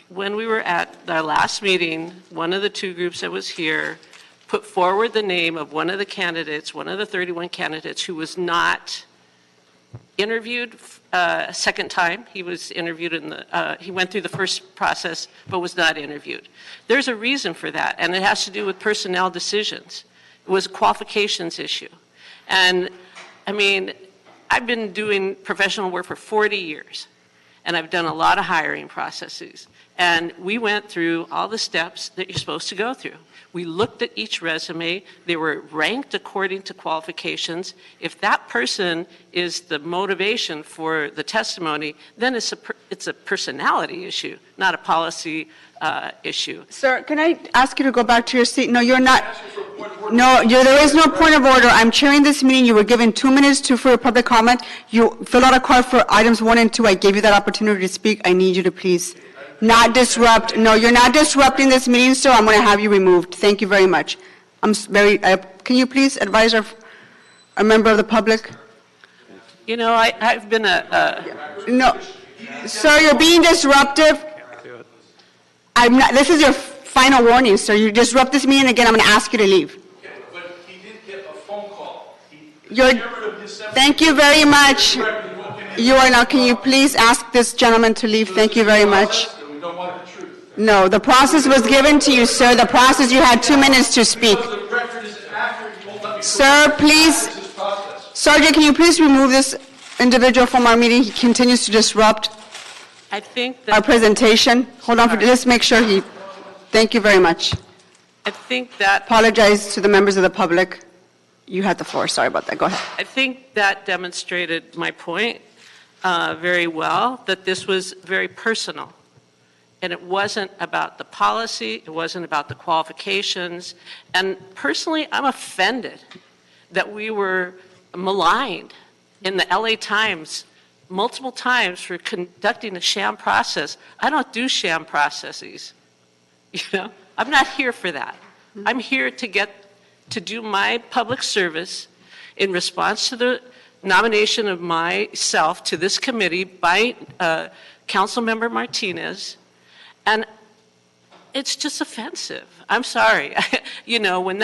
Speaker 11: When we were at our last meeting, one of the two groups that was here put forward the name of one of the candidates, one of the 31 candidates who was not interviewed a second time. He was interviewed he went through the first process but was not interviewed. There's a reason for that, and it has to do with personnel decisions. It was a qualifications issue. And I mean, I've been doing professional work for 40 years, and I've done a lot of hiring processes. And we went through all the steps that you're supposed to go through. We looked at each resume. They were ranked according to qualifications. If that person is the motivation for the testimony, then it's a personality issue, not a policy issue.
Speaker 1: Sir, can I ask you to go back to your seat? No, you're not. No, there is no point of order. I'm chairing this meeting. You were given 2 minutes for a public comment. You filled out a card for items 1 and 2. I gave you that opportunity to speak. I need you to please not disrupt. No, you're not disrupting this meeting, sir. I'm going to have you removed. Thank you very much. Can you please advise a member of the public?
Speaker 11: You know, I've been
Speaker 1: No, sir, you're being disruptive. This is your final warning, sir. You disrupt this meeting again, I'm going to ask you to leave.
Speaker 2: Okay, but he did get a phone call.
Speaker 1: Thank you very much. You are now. Can you please ask this gentleman to leave? Thank you very much. No, the process was given to you, sir. The process, you had 2 minutes to speak. Sir, please. Sergeant, can you please remove this individual from our meeting? He continues to disrupt
Speaker 11: I think that
Speaker 1: our presentation. Hold on, let's make sure he. Thank you very much.
Speaker 11: I think that
Speaker 1: Apologize to the members of the public. You had the floor. Sorry about that. Go ahead.
Speaker 11: I think that demonstrated my point very well, that this was very personal. And it wasn't about the policy, it wasn't about the qualifications. And personally, I'm offended that we were maligned in the LA Times multiple times for conducting a sham process. I don't do sham processes. You know, I'm not here for that. I'm here to do my public service in response to the nomination of myself to this committee by Councilmember Martinez. And it's just offensive. I'm sorry. You know, when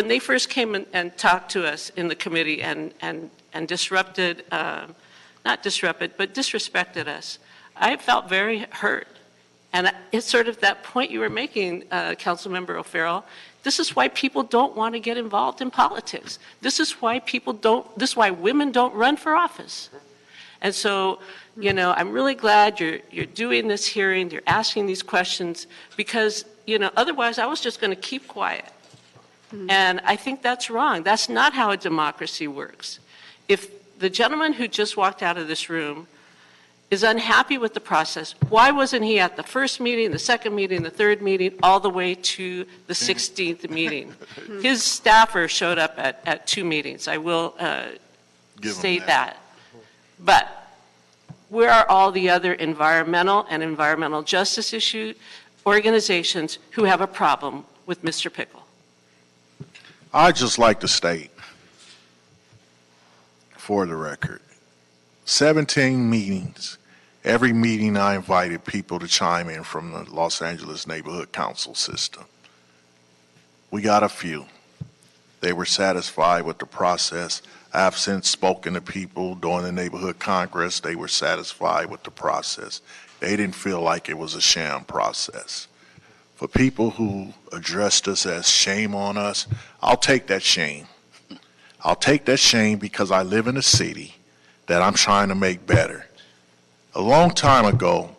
Speaker 11: they first came and talked to us in the committee and disrupted, not disrupted, but disrespected us, I felt very hurt. And it's sort of that point you were making, Councilmember O'Farrell. This is why people don't want to get involved in politics. This is why this is why women don't run for office. And so, you know, I'm really glad you're doing this hearing, you're asking these questions, because, you know, otherwise I was just going to keep quiet. And I think that's wrong. That's not how a democracy works. If the gentleman who just walked out of this room is unhappy with the process, why wasn't he at the first meeting, the second meeting, the third meeting, all the way to the 16th meeting? His staffer showed up at 2 meetings. I will state that. But where are all the other environmental and environmental justice issue organizations who have a problem with Mr. Pickle?
Speaker 13: I'd just like to state, for the record, 17 meetings. Every meeting I invited people to chime in from the Los Angeles Neighborhood Council system. We got a few. They were satisfied with the process. I've since spoken to people during the neighborhood congress. They were satisfied with the process. They didn't feel like it was a sham process. For people who addressed us as shame on us, I'll take that shame. I'll take that shame because I live in a city that I'm trying to make better. A long time ago,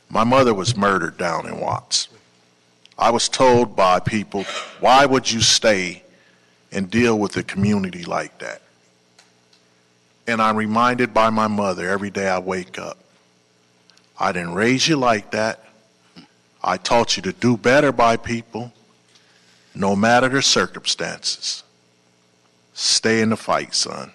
Speaker 13: my mother was murdered down in Watts. I was told by people, why would you stay and deal with a community like that? And I'm reminded by my mother every day I wake up, I didn't raise you like that. I taught you to do better by people, no matter the circumstances. Stay in the fight, son.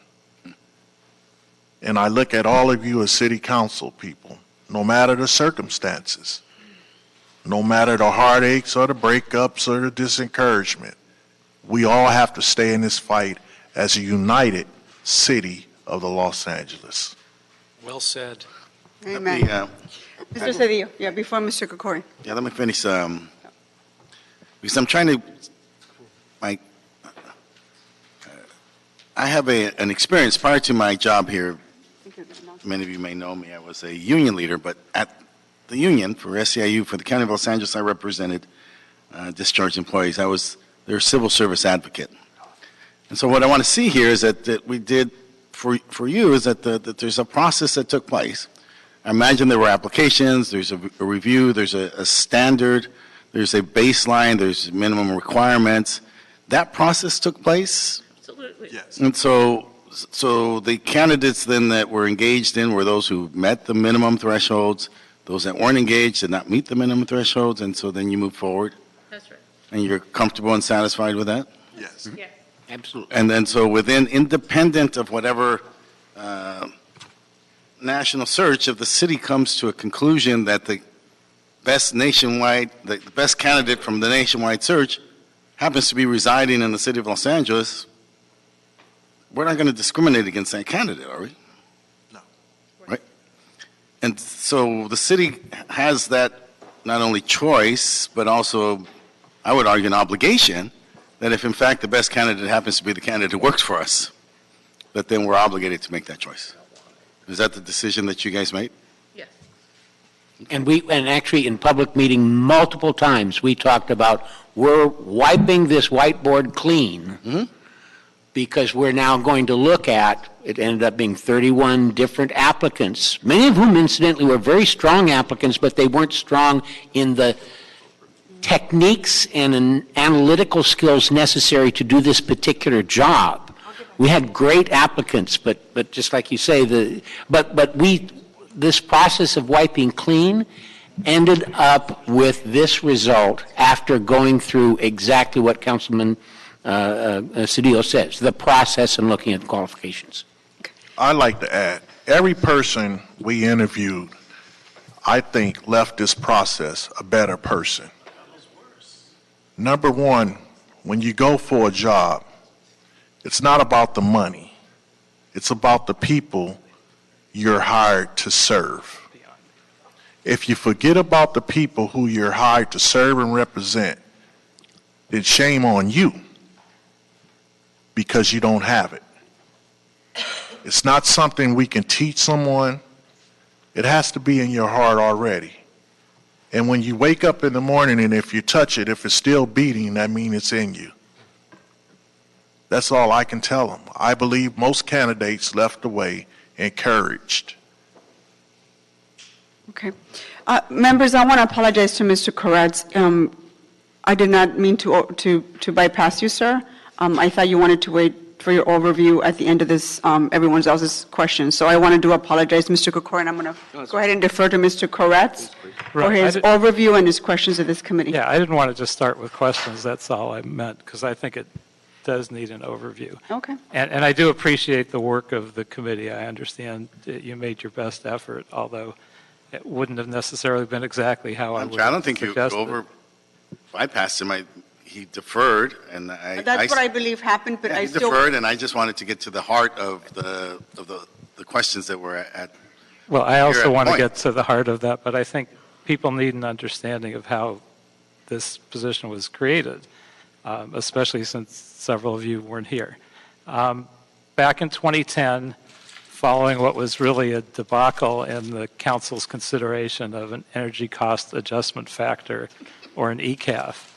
Speaker 13: And I look at all of you as city council people, no matter the circumstances, no matter the heartaches or the breakups or the disencouragement, we all have to stay in this fight as a united city of the Los Angeles.
Speaker 16: Well said.
Speaker 1: Amen.
Speaker 15: Yeah.
Speaker 1: Mr. Cedillo, yeah, before Mr. Kokori.
Speaker 15: Yeah, let me finish, because I'm trying to, I have an experience prior to my job here. Many of you may know me. I was a union leader, but at the union for SEIU, for the County of Los Angeles, I represented discharged employees. I was their civil service advocate. And so what I want to see here is that we did for you is that there's a process that took place. I imagine there were applications, there's a review, there's a standard, there's a baseline, there's minimum requirements. That process took place.
Speaker 11: Absolutely.
Speaker 13: Yes.
Speaker 15: And so the candidates then that were engaged in were those who met the minimum thresholds, those that weren't engaged did not meet the minimum thresholds, and so then you move forward.
Speaker 11: That's right.
Speaker 15: And you're comfortable and satisfied with that?
Speaker 13: Yes.
Speaker 11: Yeah.
Speaker 12: Absolutely.
Speaker 15: And then so within, independent of whatever national search, if the city comes to a conclusion that the best the best candidate from the nationwide search happens to be residing in the city of Los Angeles, we're not going to discriminate against that candidate, are we?
Speaker 13: No.
Speaker 15: Right? And so the city has that not only choice, but also, I would argue, an obligation that if in fact the best candidate happens to be the candidate who works for us, that then we're obligated to make that choice. Is that the decision that you guys made?
Speaker 11: Yes.
Speaker 12: And actually in public meeting multiple times, we talked about we're wiping this whiteboard clean because we're now going to look at, it ended up being 31 different applicants, many of whom incidentally were very strong applicants, but they weren't strong in the techniques and analytical skills necessary to do this particular job. We had great applicants, but just like you say, this process of wiping clean ended up with this result after going through exactly what Councilman Cedillo says, the process and looking at the qualifications.
Speaker 13: I'd like to add, every person we interviewed, I think, left this process a better person. Number one, when you go for a job, it's not about the money. It's about the people you're hired to serve. If you forget about the people who you're hired to serve and represent, then shame on you because you don't have it. It's not something we can teach someone. It has to be in your heart already. And when you wake up in the morning and if you touch it, if it's still beating, that means it's in you. That's all I can tell them. I believe most candidates left away encouraged.
Speaker 1: Okay. Members, I want to apologize to Mr. Koretz. I did not mean to bypass you, sir. I thought you wanted to wait for your overview at the end of this, everyone else's questions. So I wanted to apologize, Mr. Kokori, and I'm going to go ahead and defer to Mr. Koretz for his overview and his questions of this committee.
Speaker 9: Yeah, I didn't want to just start with questions. That's all I meant, because I think it does need an overview.
Speaker 1: Okay.
Speaker 9: And I do appreciate the work of the committee. I understand that you made your best effort, although it wouldn't have necessarily been exactly how I would
Speaker 15: I don't think you
Speaker 9: suggested.
Speaker 15: bypassed him. He deferred, and
Speaker 1: That's what I believe happened, but
Speaker 15: yeah,
Speaker 1: I
Speaker 15: he
Speaker 1: still...
Speaker 15: deferred, and I just wanted to get to the heart of the questions that were at.
Speaker 9: Well, I also want to
Speaker 15: point.
Speaker 9: get to the heart of that, but I think people need an understanding of how this position was created, especially since several of you weren't here. Back in 2010, following what was really a debacle in the council's consideration of an energy cost adjustment factor, or an ECAF,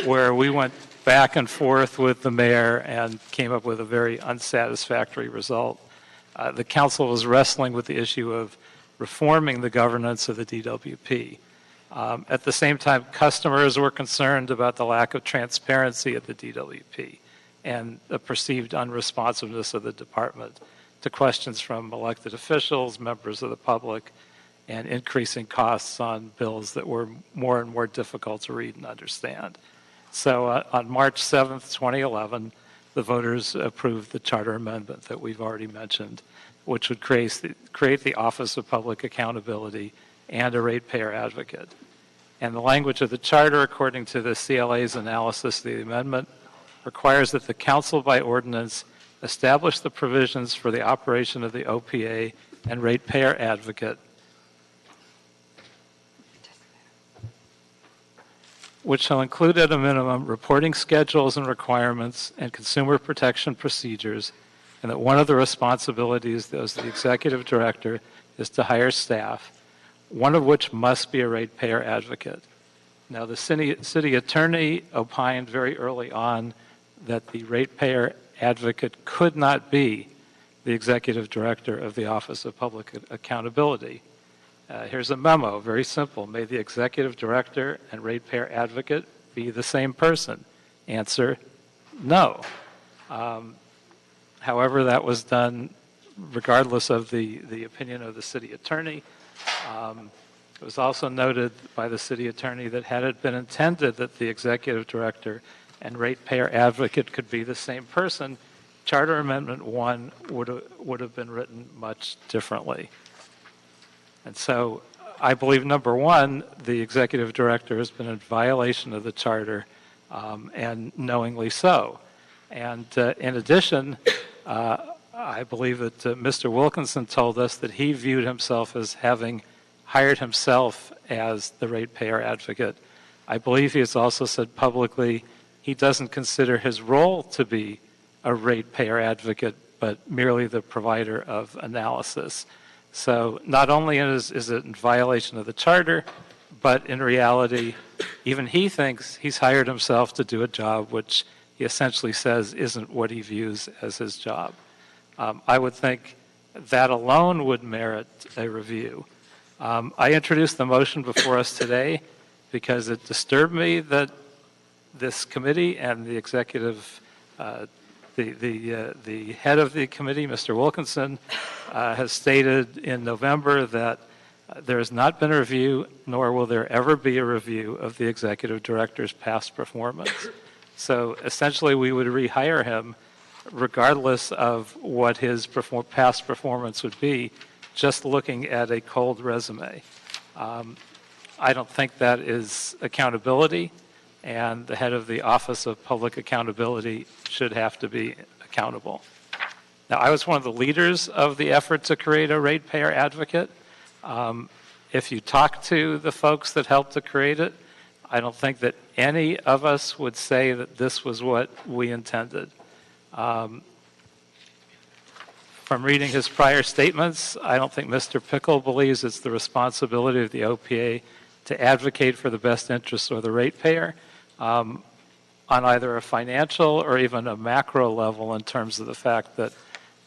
Speaker 9: where we went back and forth with the mayor and came up with a very unsatisfactory result. The council was wrestling with the issue of reforming the governance of the DWP. At the same time, customers were concerned about the lack of transparency at the DWP and the perceived unresponsiveness of the department to questions from elected officials, members of the public, and increasing costs on bills that were more and more difficult to read and understand. So on March 7th, 2011, the voters approved the charter amendment that we've already mentioned, which would create the Office of Public Accountability and a ratepayer advocate. And the language of the charter, according to the CLA's analysis of the amendment, requires that the council by ordinance establish the provisions for the operation of the OPA and ratepayer advocate, which shall include at a minimum reporting schedules and requirements and consumer protection procedures, and that one of the responsibilities of the executive director is to hire staff, one of which must be a ratepayer advocate. Now, the city attorney opined very early on that the ratepayer advocate could not be the executive director of the Office of Public Accountability. Here's a memo, very simple. May the executive director and ratepayer advocate be the same person? Answer, no. However, that was done regardless of the opinion of the city attorney. It was also noted by the city attorney that had it been intended that the executive director and ratepayer advocate could be the same person, Charter Amendment 1 would have been written much differently. And so I believe, number one, the executive director has been in violation of the charter, and knowingly so. And in addition, I believe that Mr. Wilkinson told us that he viewed himself as having hired himself as the ratepayer advocate. I believe he has also said publicly he doesn't consider his role to be a ratepayer advocate, but merely the provider of analysis. So not only is it in violation of the charter, but in reality, even he thinks he's hired himself to do a job which he essentially says isn't what he views as his job. I would think that alone would merit a review. I introduced the motion before us today because it disturbed me that this committee and the executive, the head of the committee, Mr. Wilkinson, has stated in November that there has not been a review, nor will there ever be a review of the executive director's past performance. So essentially, we would rehire him regardless of what his past performance would be, just looking at a cold resume. I don't think that is accountability, and the head of the Office of Public Accountability should have to be accountable. Now, I was one of the leaders of the effort to create a ratepayer advocate. If you talk to the folks that helped to create it, I don't think that any of us would say that this was what we intended. From reading his prior statements, I don't think Mr. Pickle believes it's the responsibility of the OPA to advocate for the best interests of the ratepayer on either a financial or even a macro level, in terms of the fact that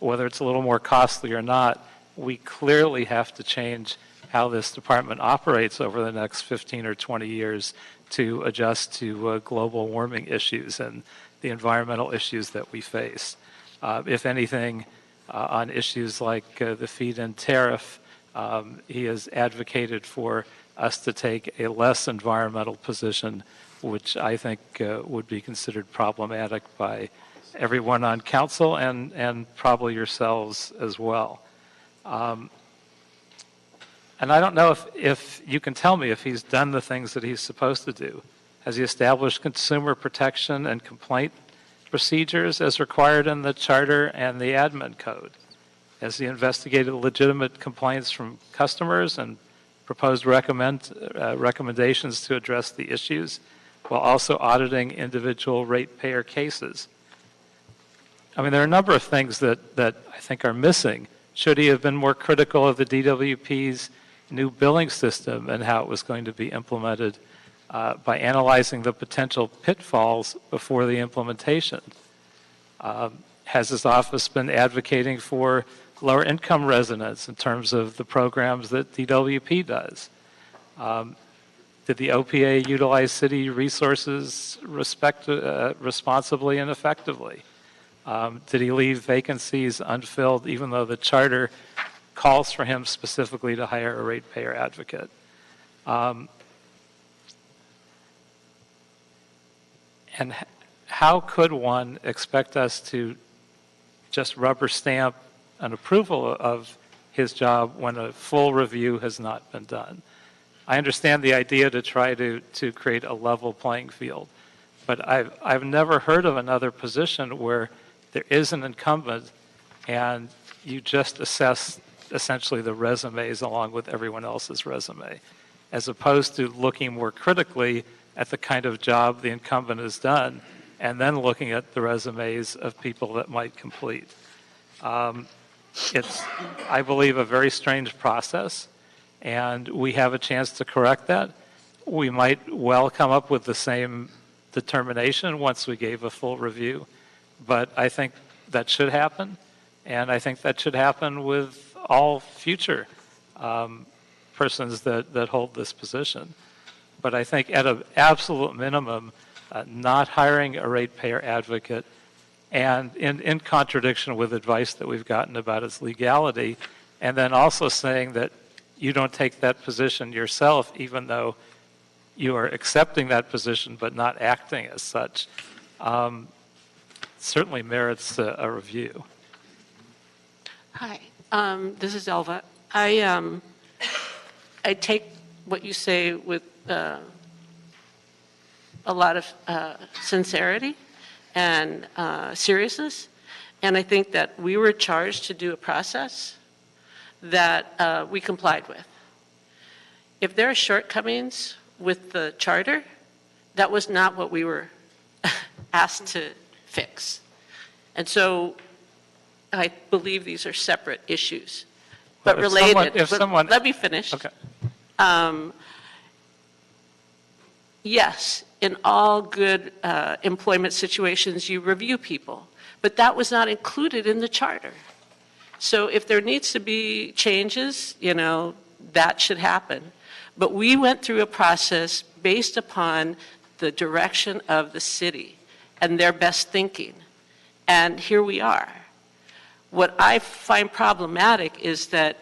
Speaker 9: whether it's a little more costly or not, we clearly have to change how this department operates over the next 15 or 20 years to adjust to global warming issues and the environmental issues that we face. If anything, on issues like the feed-in tariff, he has advocated for us to take a less environmental position, which I think would be considered problematic by everyone on council and probably yourselves as well. And I don't know if you can tell me if he's done the things that he's supposed to do. Has he established consumer protection and complaint procedures as required in the charter and the admin code? Has he investigated legitimate complaints from customers and proposed recommendations to address the issues, while also auditing individual ratepayer cases? I mean, there are a number of things that I think are missing. Should he have been more critical of the DWP's new billing system and how it was going to be implemented by analyzing the potential pitfalls before the implementation? Has his office been advocating for lower income residents in terms of the programs that DWP does? Did the OPA utilize city resources responsibly and effectively? Did he leave vacancies unfilled, even though the charter calls for him specifically to hire a ratepayer advocate? And how could one expect us to just rubber stamp an approval of his job when a full review has not been done? I understand the idea to try to create a level playing field, but I've never heard of another position where there is an incumbent, and you just assess essentially the resumes along with everyone else's resume, as opposed to looking more critically at the kind of job the incumbent has done, and then looking at the resumes of people that might complete. It's, I believe, a very strange process, and we have a chance to correct that. We might well come up with the same determination once we gave a full review, but I think that should happen, and I think that should happen with all future persons that hold this position. But I think at an absolute minimum, not hiring a ratepayer advocate, and in contradiction with advice that we've gotten about its legality, and then also saying that you don't take that position yourself, even though you are accepting that position but not acting as such, certainly merits a review.
Speaker 11: Hi, this is Elva. I take what you say with a lot of sincerity and seriousness, and I think that we were charged to do a process that we complied with. If there are shortcomings with the charter, that was not what we were asked to fix. And so I believe these are separate issues, but related. Let me finish.
Speaker 9: Okay.
Speaker 11: Yes, in all good employment situations, you review people, but that was not included in the charter. So if there needs to be changes, that should happen. But we went through a process based upon the direction of the city and their best thinking. And here we are. What I find problematic is that,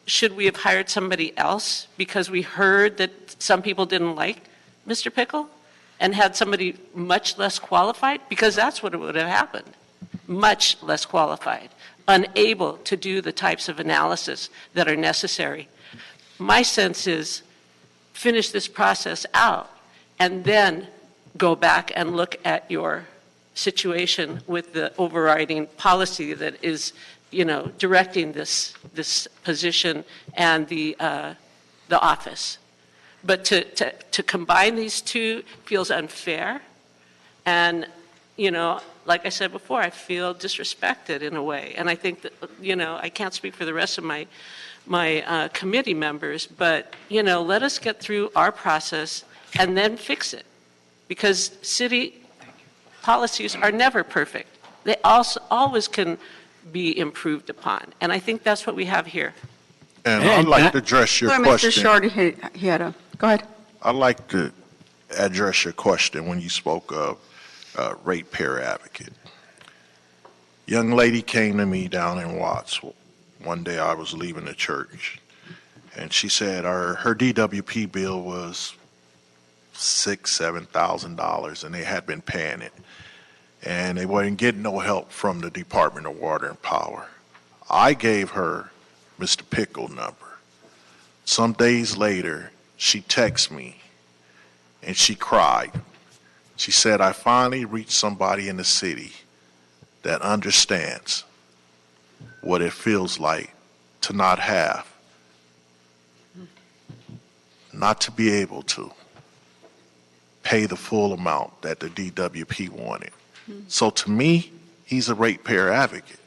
Speaker 11: should we have hired somebody else because we heard that some people didn't like Mr. Pickle and had somebody much less qualified? Because that's what would have happened. Much less qualified, unable to do the types of analysis that are necessary. My sense is finish this process out and then go back and look at your situation with the overriding policy that is, directing this position and the office. But to combine these two feels unfair, and like I said before, I feel disrespected in a way. And I think that I can't speak for the rest of my committee members, but let us get through our process and then fix it, because city policies are never perfect. They also always can be improved upon, and I think that's what we have here.
Speaker 13: And I'd like to address your question.
Speaker 1: Mr. Shorty, he had a, go ahead.
Speaker 13: I'd like to address your question when you spoke of ratepayer advocate. Young lady came to me down in Watts. One day I was leaving the church, and she said her DWP bill was $6,000-$7,000, and they had been paying it, and they weren't getting no help from the Department of Water and Power. I gave her Mr. Pickle number. Some days later, she texted me, and she cried. She said, I finally reached somebody in the city that understands what it feels like to not to be able to pay the full amount that the DWP wanted. So to me, he's a ratepayer advocate.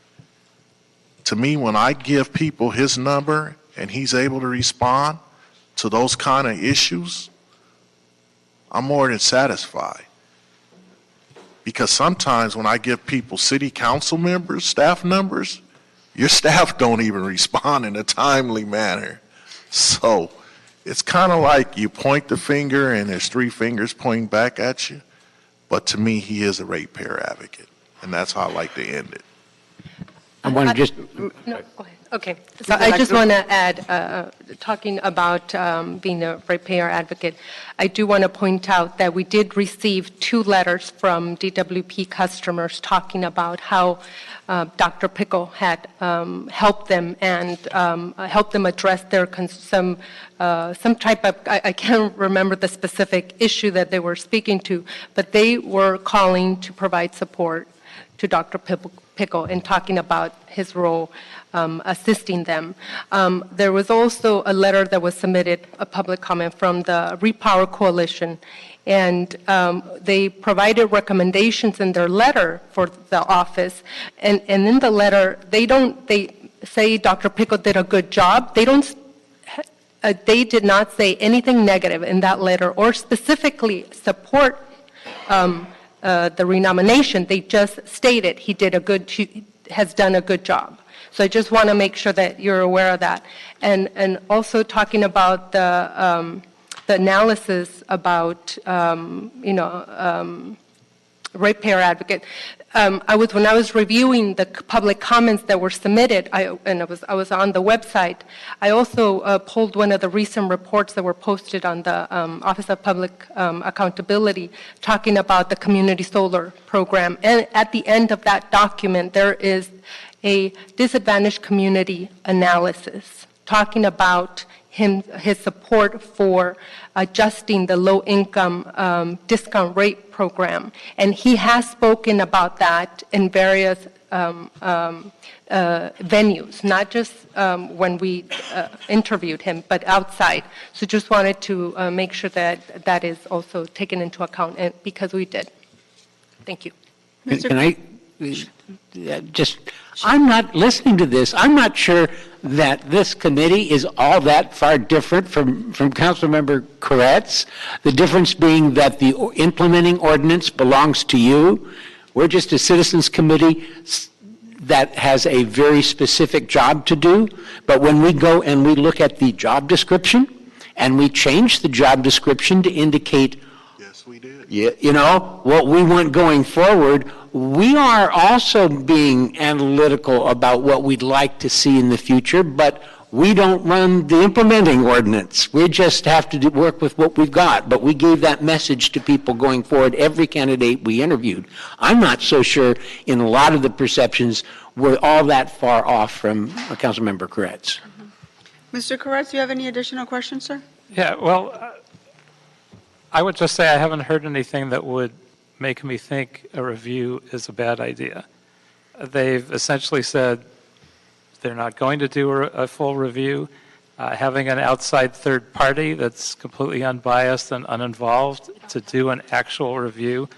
Speaker 13: To me, when I give people his number and he's able to respond to those kind of issues, I'm more than satisfied. Because sometimes when I give people city council members, staff numbers, your staff don't even respond in a timely manner. So it's kind of like you point the finger and there's three fingers pointing back at you. But to me, he is a ratepayer advocate, and that's how I like to end it.
Speaker 12: I want to just...
Speaker 3: No, go ahead. Okay. So I just want to add, talking about being a ratepayer advocate, I do want to point out that we did receive 2 letters from DWP customers talking about how Dr. Pickle had helped them and helped them address their some type of, I can't remember the specific issue that they were speaking to, but they were calling to provide support to Dr. Pickle in talking about his role assisting them. There was also a letter that was submitted, a public comment from the Repower Coalition, and they provided recommendations in their letter for the office. And in the letter, they say Dr. Pickle did a good job. They did not say anything negative in that letter or specifically support the renomination. They just stated he has done a good job. So I just want to make sure that you're aware of that. And also talking about the analysis about, ratepayer advocate. When I was reviewing the public comments that were submitted, I was on the website, I also pulled one of the recent reports that were posted on the Office of Public Accountability talking about the community solar program. And at the end of that document, there is a disadvantaged community analysis talking about his support for adjusting the low-income discount rate program. And he has spoken about that in various venues, not just when we interviewed him, but outside. So just wanted to make sure that that is also taken into account, and because we did. Thank you.
Speaker 12: Can I just, I'm not listening to this. I'm not sure that this committee is all that far different from Councilmember Koretz. The difference being that the implementing ordinance belongs to you. We're just a citizens committee that has a very specific job to do. But when we go and we look at the job description and we change the job description to indicate,
Speaker 13: yes, we did.
Speaker 12: What we want going forward, we are also being analytical about what we'd like to see in the future, but we don't run the implementing ordinance. We just have to work with what we've got. But we gave that message to people going forward, every candidate we interviewed. I'm not so sure in a lot of the perceptions we're all that far off from Councilmember Koretz.
Speaker 1: Mr. Koretz, do you have any additional questions, sir?
Speaker 9: Yeah, well, I would just say I haven't heard anything that would make me think a review is a bad idea. They've essentially said they're not going to do a full review. Having an outside third party that's completely unbiased and uninvolved to do an actual review,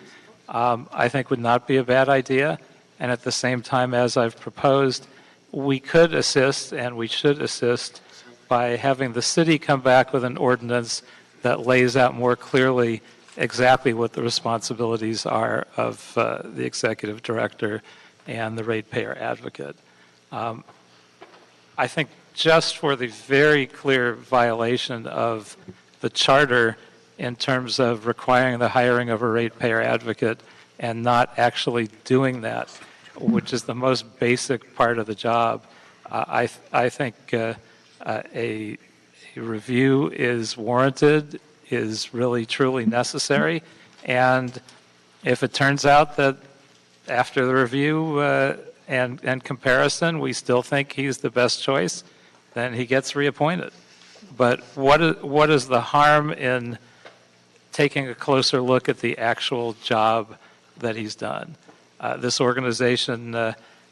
Speaker 9: I think would not be a bad idea. And at the same time, as I've proposed, we could assist and we should assist by having the city come back with an ordinance that lays out more clearly exactly what the responsibilities are of the executive director and the ratepayer advocate. I think just for the very clear violation of the charter in terms of requiring the hiring of a ratepayer advocate and not actually doing that, which is the most basic part of the job, I think a review is warranted, is really truly necessary, and if it turns out that after the review and comparison we still think he's the best choice, then he gets reappointed. But what is the harm in taking a closer look at the actual job that he's done? This organization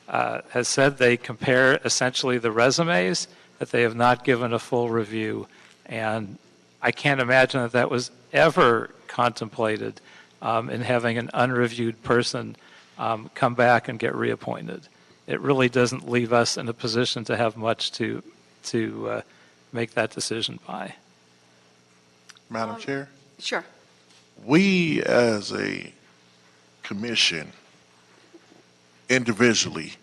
Speaker 9: has said they compare essentially the resumes, that they have not given a full review, and I can't imagine that that was ever contemplated in having an unreviewed person come back and get reappointed. It really doesn't leave us in a position to have much to make that decision by.
Speaker 13: Madam Chair?
Speaker 1: Sure.
Speaker 13: We as a commission individually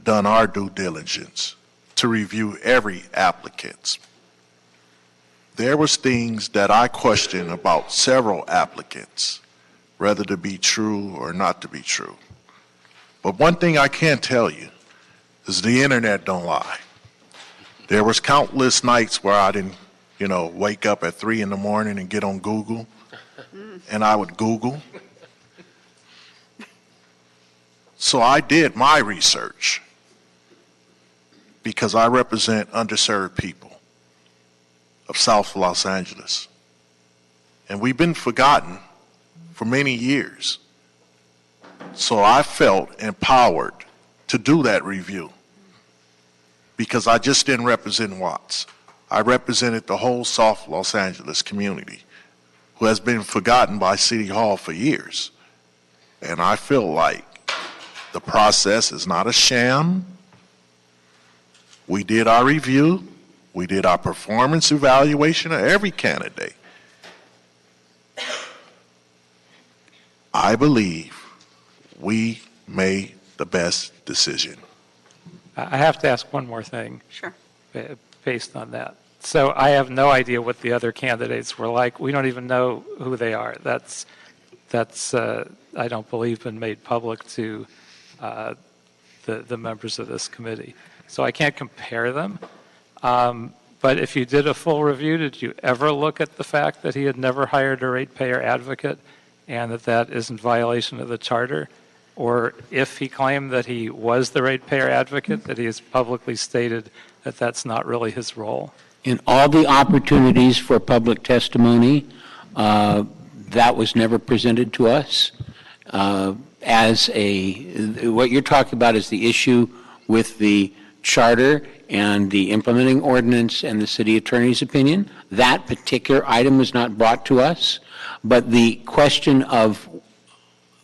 Speaker 13: done our due diligence to review every applicant. There was things that I questioned about several applicants, whether to be true or not to be true. But one thing I can tell you is the internet don't lie. There was countless nights where I didn't, wake up at 3 in the morning and get on Google, and I would Google. So I did my research because I represent underserved people of South Los Angeles. And we've been forgotten for many years. So I felt empowered to do that review because I just didn't represent Watts. I represented the whole South Los Angeles community who has been forgotten by City Hall for years. And I feel like the process is not a sham. We did our review. We did our performance evaluation of every candidate. I believe we made the best decision.
Speaker 9: I have to ask one more thing.
Speaker 1: Sure.
Speaker 9: Based on that. So I have no idea what the other candidates were like. We don't even know who they are. That's I don't believe, been made public to the members of this committee. So I can't compare them. But if you did a full review, did you ever look at the fact that he had never hired a ratepayer advocate and that is in violation of the charter? Or if he claimed that he was the ratepayer advocate, that he has publicly stated that that's not really his role?
Speaker 12: In all the opportunities for public testimony, that was never presented to us. What you're talking about is the issue with the charter and the implementing ordinance and the city attorney's opinion. That particular item was not brought to us, but the question of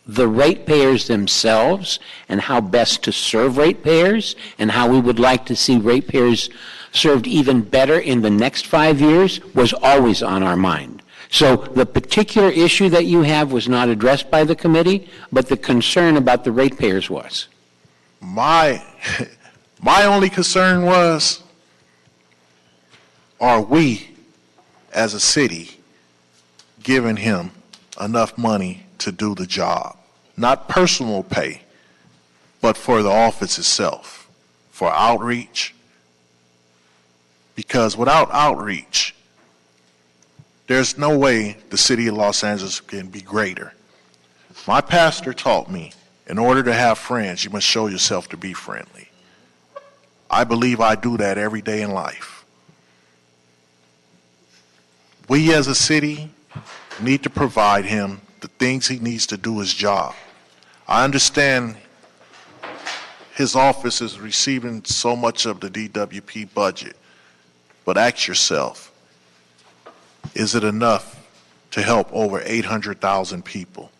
Speaker 12: the ratepayers themselves and how best to serve ratepayers and how we would like to see ratepayers served even better in the next 5 years was always on our mind. So the particular issue that you have was not addressed by the committee, but the concern about the ratepayers was.
Speaker 13: My only concern was, are we as a city giving him enough money to do the job? Not personal pay, but for the office itself, for outreach. Because without outreach, there's no way the city of Los Angeles can be greater. My pastor taught me, in order to have friends, you must show yourself to be friendly. I believe I do that every day in life. We as a city need to provide him the things he needs to do his job. I understand his office is receiving so much of the DWP budget, but ask yourself, is it enough to help over 800,000 people?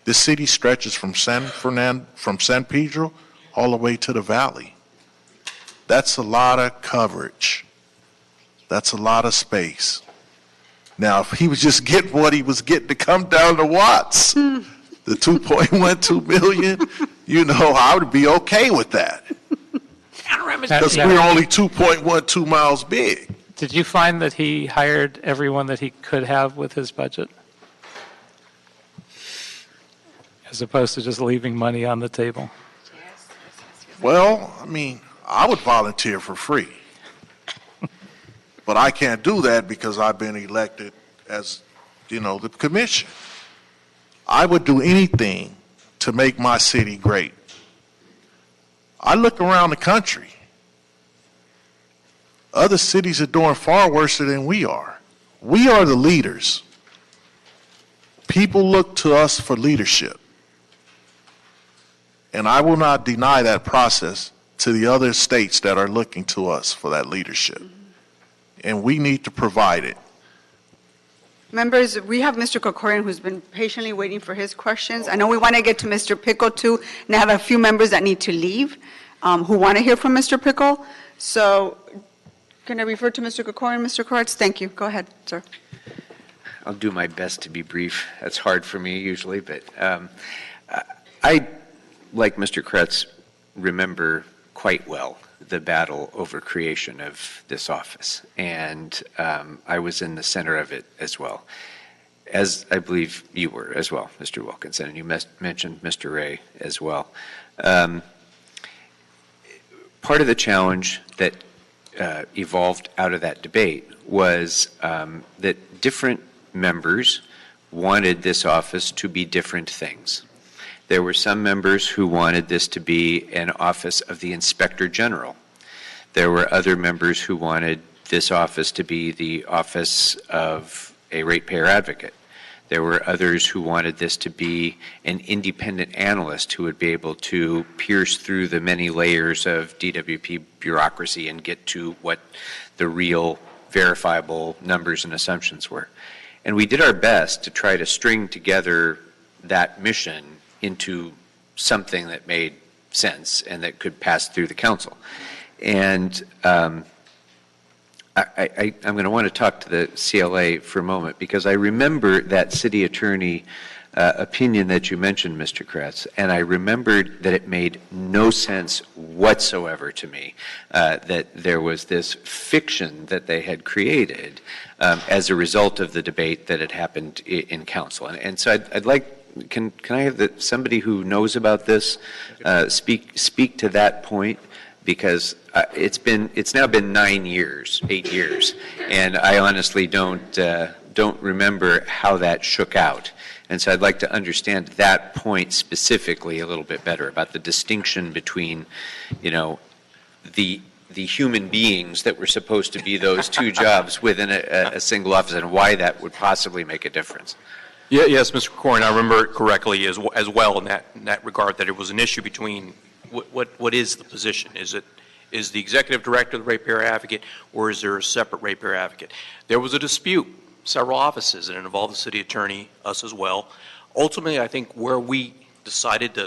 Speaker 13: This city stretches from San Pedro all the way to the valley. That's a lot of coverage. That's a lot of space. Now, if he was just getting what he was getting to come down to Watts, the 2.12 million, I would be okay with that. Because we're only 2.12 miles big.
Speaker 9: Did you find that he hired everyone that he could have with his budget? As opposed to just leaving money on the table?
Speaker 13: Well, I would volunteer for free. But I can't do that because I've been elected as, the commission. I would do anything to make my city great. I look around the country. Other cities are doing far worse than we are. We are the leaders. People look to us for leadership. And I will not deny that process to the other states that are looking to us for that leadership. And we need to provide it.
Speaker 1: Members, we have Mr. Kokorian who's been patiently waiting for his questions. I know we want to get to Mr. Pickle too, and I have a few members that need to leave who want to hear from Mr. Pickle. So can I refer to Mr. Kokorian, Mr. Kratz? Thank you. Go ahead, sir.
Speaker 16: I'll do my best to be brief. That's hard for me usually, but I, like Mr. Kratz, remember quite well the battle over creation of this office, and I was in the center of it as well, as I believe you were as well, Mr. Wilkinson, and you mentioned Mr. Ray as well. Part of the challenge that evolved out of that debate was that different members wanted this office to be different things. There were some members who wanted this to be an office of the Inspector General. There were other members who wanted this office to be the office of a ratepayer advocate. There were others who wanted this to be an independent analyst who would be able to pierce through the many layers of DWP bureaucracy and get to what the real verifiable numbers and assumptions were. And we did our best to try to string together that mission into something that made sense and that could pass through the council. And I'm going to want to talk to the CLA for a moment, because I remember that city attorney opinion that you mentioned, Mr. Kretz, and I remembered that it made no sense whatsoever to me that there was this fiction that they had created as a result of the debate that had happened in council. And so I'd like, can I have somebody who knows about this speak to that point? Because it's now been 8 years, and I honestly don't remember how that shook out. And so I'd like to understand that point specifically a little bit better about the distinction between, the human beings that were supposed to be those two jobs within a single office, and why that would possibly make a difference.
Speaker 7: Yes, Mr. Corrin, I remember it correctly as well in that regard, that it was an issue between what is the position? Is the executive director the ratepayer advocate, or is there a separate ratepayer advocate? There was a dispute, several offices, and it involved the city attorney, us as well. Ultimately, I think where we decided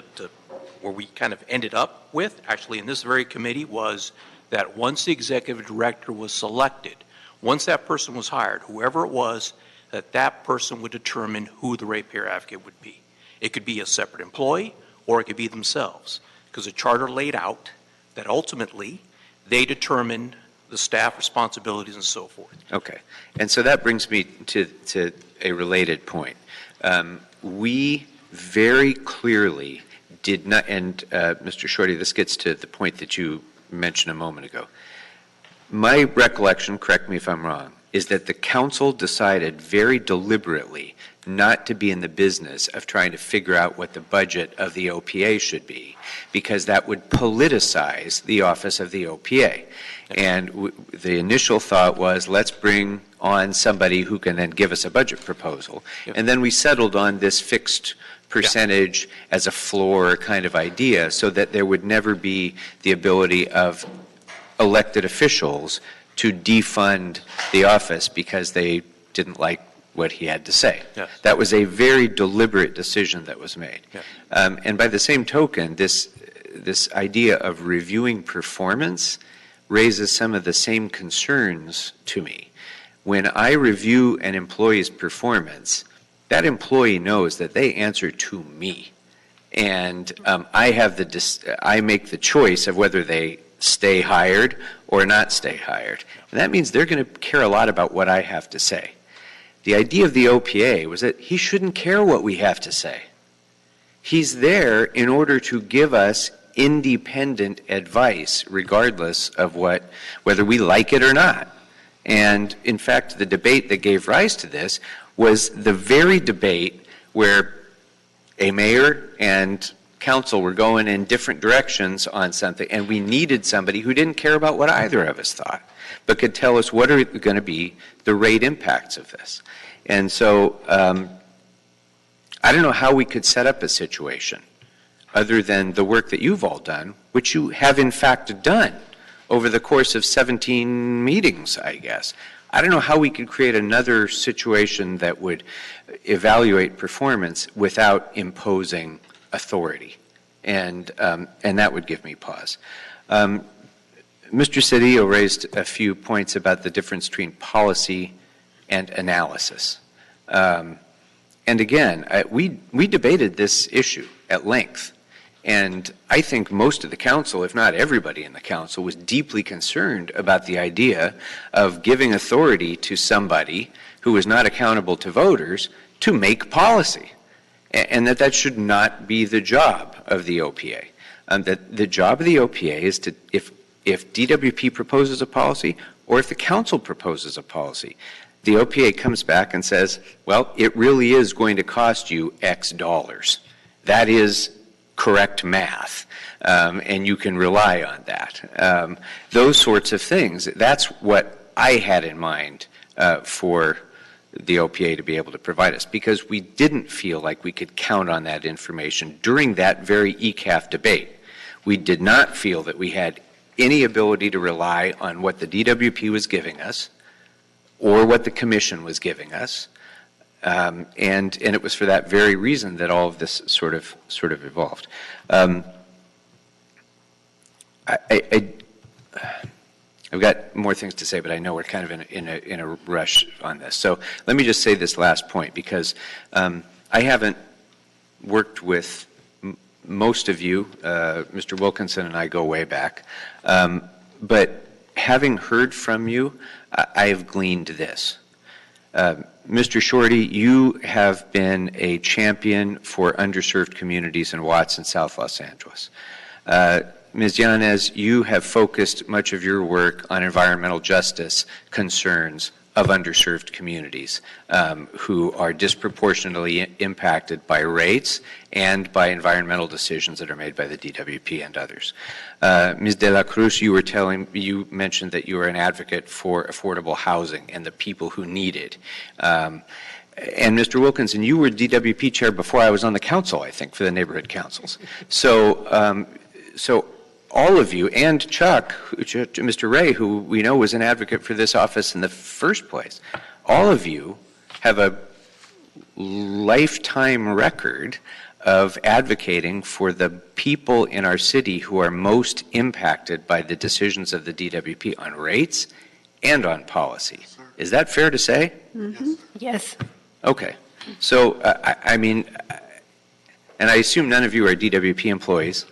Speaker 7: where we kind of ended up with, actually in this very committee, was that once the executive director was selected, once that person was hired, whoever it was, that person would determine who the ratepayer advocate would be. It could be a separate employee, or it could be themselves, because the charter laid out that ultimately they determine the staff responsibilities and so forth.
Speaker 16: Okay. And so that brings me to a related point. We very clearly did not, and Mr. Shorty, this gets to the point that you mentioned a moment ago. My recollection, correct me if I'm wrong, is that the council decided very deliberately not to be in the business of trying to figure out what the budget of the OPA should be, because that would politicize the office of the OPA. And the initial thought was, let's bring on somebody who can then give us a budget proposal. Yep. And then we settled on this fixed percentage as a floor kind of idea, so that there would never be the ability of elected officials to defund the office because they didn't like what he had to say.
Speaker 7: Yes.
Speaker 16: That was a very deliberate decision that was made.
Speaker 7: Yes.
Speaker 16: And by the same token, this idea of reviewing performance raises some of the same concerns to me. When I review an employee's performance, that employee knows that they answer to me. And I make the choice of whether they stay hired or not stay hired. And that means they're going to care a lot about what I have to say. The idea of the OPA was that he shouldn't care what we have to say. He's there in order to give us independent advice, regardless of whether we like it or not. And in fact, the debate that gave rise to this was the very debate where a mayor and council were going in different directions on something, and we needed somebody who didn't care about what either of us thought, but could tell us what are going to be the rate impacts of this. And so I don't know how we could set up a situation other than the work that you've all done, which you have in fact done over the course of 17 meetings, I guess. I don't know how we could create another situation that would evaluate performance without imposing authority, and that would give me pause. Mr. Cedillo raised a few points about the difference between policy and analysis. And again, we debated this issue at length, and I think most of the council, if not everybody in the council, was deeply concerned about the idea of giving authority to somebody who is not accountable to voters to make policy, and that should not be the job of the OPA. That the job of the OPA is to, if DWP proposes a policy or if the council proposes a policy, the OPA comes back and says, well, it really is going to cost you X dollars. That is correct math, and you can rely on that. Those sorts of things, that's what I had in mind for the OPA to be able to provide us, because we didn't feel like we could count on that information during that very ECAF debate. We did not feel that we had any ability to rely on what the DWP was giving us or what the Commission was giving us. And it was for that very reason that all of this sort of evolved. I've got more things to say, but I know we're kind of in a rush on this. So let me just say this last point, because I haven't worked with most of you. Mr. Wilkinson and I go way back. But having heard from you, I have gleaned this. Mr. Shorty, you have been a champion for underserved communities in Watts and South Los Angeles. Ms. Yanez, you have focused much of your work on environmental justice concerns of underserved communities who are disproportionately impacted by rates and by environmental decisions that are made by the DWP and others. Ms. De La Cruz, you mentioned that you are an advocate for affordable housing and the people who need it. And Mr. Wilkinson, you were DWP chair before I was on the council, I think, for the neighborhood councils. So all of you, and Chuck, Mr. Ray, who we know was an advocate for this office in the first place, all of you have a lifetime record of advocating for the people in our city who are most impacted by the decisions of the DWP on rates and on policy. Is that fair to say?
Speaker 3: Mm-hmm. Yes.
Speaker 16: Okay. So, I mean, and I assume none of you are DWP employees.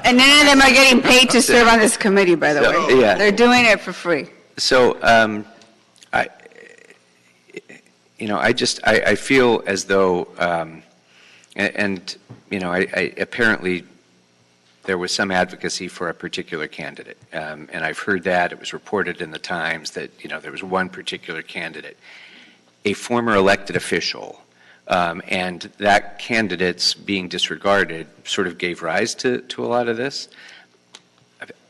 Speaker 1: And none of them are getting paid to serve on this committee, by the way.
Speaker 16: Yeah.
Speaker 1: They're doing it for free.
Speaker 16: So, I feel as though, apparently there was some advocacy for a particular candidate. And I've heard that. It was reported in the Times that, there was one particular candidate, a former elected official. And that candidate's being disregarded sort of gave rise to a lot of this.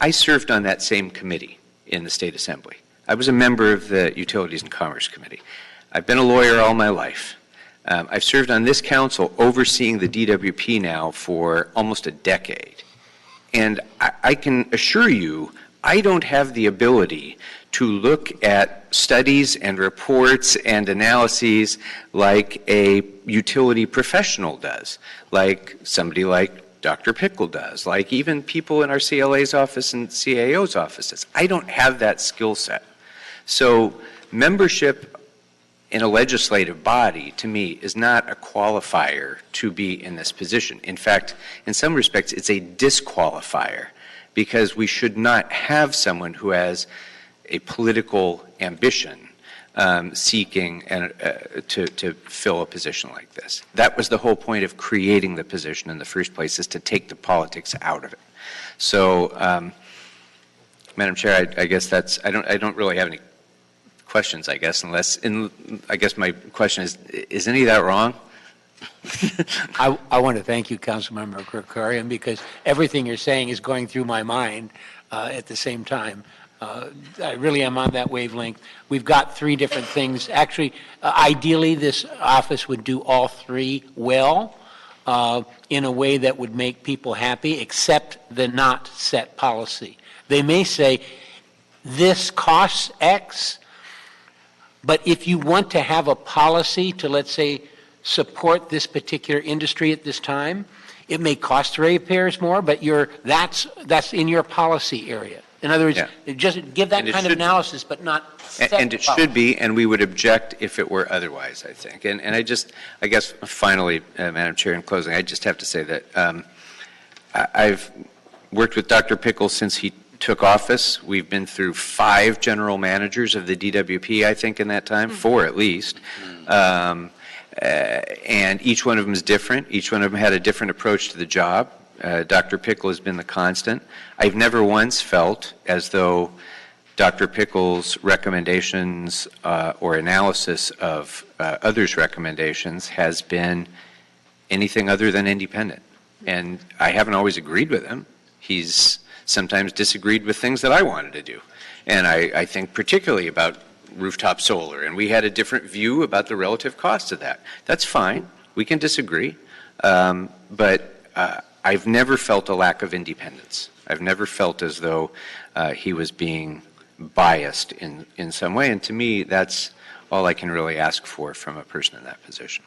Speaker 16: I served on that same committee in the State Assembly. I was a member of the Utilities and Commerce Committee. I've been a lawyer all my life. I've served on this council overseeing the DWP now for almost a decade. And I can assure you, I don't have the ability to look at studies and reports and analyses like a utility professional does, like somebody like Dr. Pickle does, like even people in our CLA's office and CAO's offices. I don't have that skill set. So membership in a legislative body, to me, is not a qualifier to be in this position. In fact, in some respects, it's a disqualifier, because we should not have someone who has a political ambition seeking to fill a position like this. That was the whole point of creating the position in the first place, is to take the politics out of it. So, Madam Chair, I guess I don't really have any questions, I guess, I guess my question is any of that wrong?
Speaker 12: I want to thank you, Councilmember Krikorian, because everything you're saying is going through my mind at the same time. I really am on that wavelength. We've got three different things. Actually, ideally, this office would do all three well in a way that would make people happy, except the not set policy. They may say, this costs X, but if you want to have a policy to, let's say, support this particular industry at this time, it may cost ratepayers more, but that's in your policy area. In other words, just give that kind of analysis, but not set
Speaker 16: and it should be, and we would object if it were otherwise, I think. And I guess finally, Madam Chair, in closing, I just have to say that I've worked with Dr. Pickle since he took office. We've been through 5 general managers of the DWP, I think, in that time, 4 at least. And each one of them is different. Each one of them had a different approach to the job. Dr. Pickle has been the constant. I've never once felt as though Dr. Pickle's recommendations or analysis of others' recommendations has been anything other than independent. And I haven't always agreed with him. He's sometimes disagreed with things that I wanted to do. And I think particularly about rooftop solar, and we had a different view about the relative cost of that. That's fine. We can disagree. But I've never felt a lack of independence. I've never felt as though he was being biased in some way, and to me, that's all I can really ask for from a person in that position.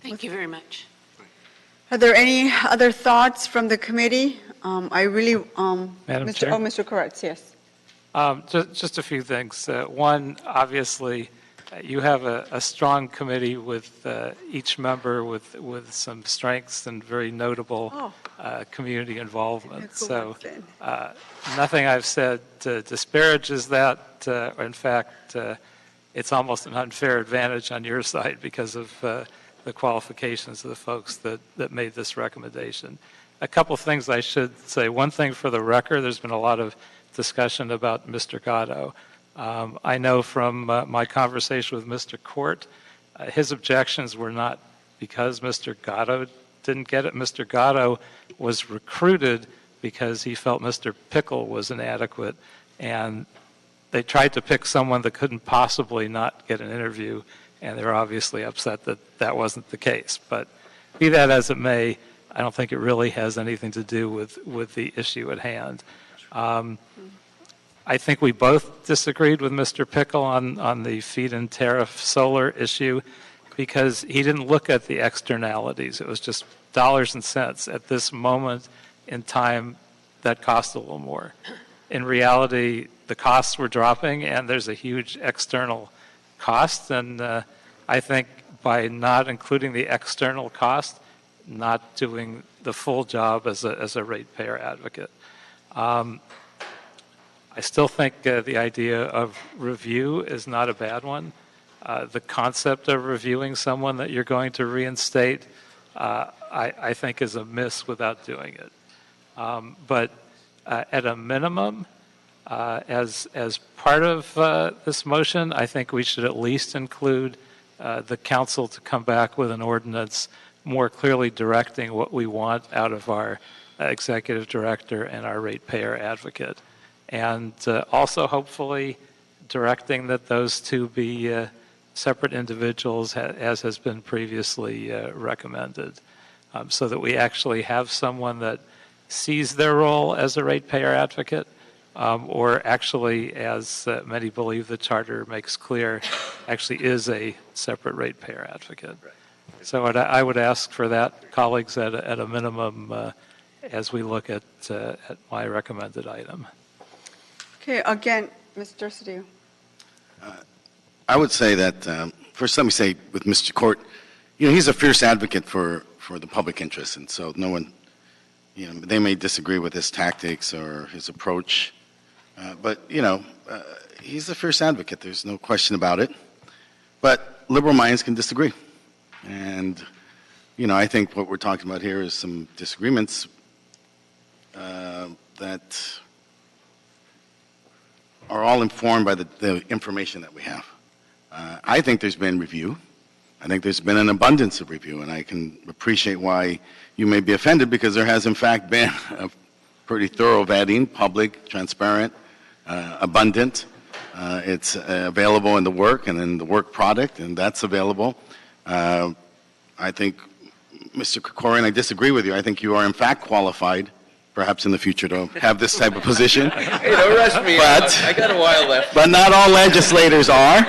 Speaker 11: Thank you very much.
Speaker 1: Are there any other thoughts from the committee? I really,
Speaker 9: Madam Chair?
Speaker 1: Mr. Koretz, yes.
Speaker 9: Just a few things. One, obviously, you have a strong committee with each member with some strengths and very notable community involvement. So nothing I've said disparages that. In fact, it's almost an unfair advantage on your side because of the qualifications of the folks that made this recommendation. A couple things I should say. One thing for the record, there's been a lot of discussion about Mr. Gatto. I know from my conversation with Mr. Court, his objections were not because Mr. Gatto didn't get it. Mr. Gatto was recruited because he felt Mr. Pickle was inadequate, and they tried to pick someone that couldn't possibly not get an interview, and they're obviously upset that that wasn't the case. But be that as it may, I don't think it really has anything to do with the issue at hand. I think we both disagreed with Mr. Pickle on the feed-in tariff solar issue because he didn't look at the externalities. It was just dollars and cents. At this moment in time, that cost a little more. In reality, the costs were dropping, and there's a huge external cost. And I think by not including the external cost, not doing the full job as a ratepayer advocate. I still think the idea of review is not a bad one. The concept of reviewing someone that you're going to reinstate, I think is a miss without doing it. But at a minimum, as part of this motion, I think we should at least include the council to come back with an ordinance more clearly directing what we want out of our executive director and our ratepayer advocate. And also hopefully directing that those two be separate individuals as has been previously recommended, so that we actually have someone that sees their role as a ratepayer advocate, or actually, as many believe the charter makes clear, actually is a separate ratepayer advocate. So I would ask for that, colleagues, at a minimum, as we look at my recommended item.
Speaker 1: Okay, again, Mr. Cedillo.
Speaker 15: I would say that, first let me say with Mr. Court, he's a fierce advocate for the public interest, and so no one, they may disagree with his tactics or his approach, but, he's a fierce advocate. There's no question about it. But liberal minds can disagree. And, I think what we're talking about here is some disagreements that are all informed by the information that we have. I think there's been review. I think there's been an abundance of review, and I can appreciate why you may be offended because there has, in fact, been a pretty thorough vetting, public, transparent, abundant. It's available in the work and in the work product, and that's available. I think, Mr. Krikorian, I disagree with you. I think you are, in fact, qualified, perhaps in the future, to have this type of position.
Speaker 16: Hey, don't rush me. I got a while left.
Speaker 15: But not all legislators are.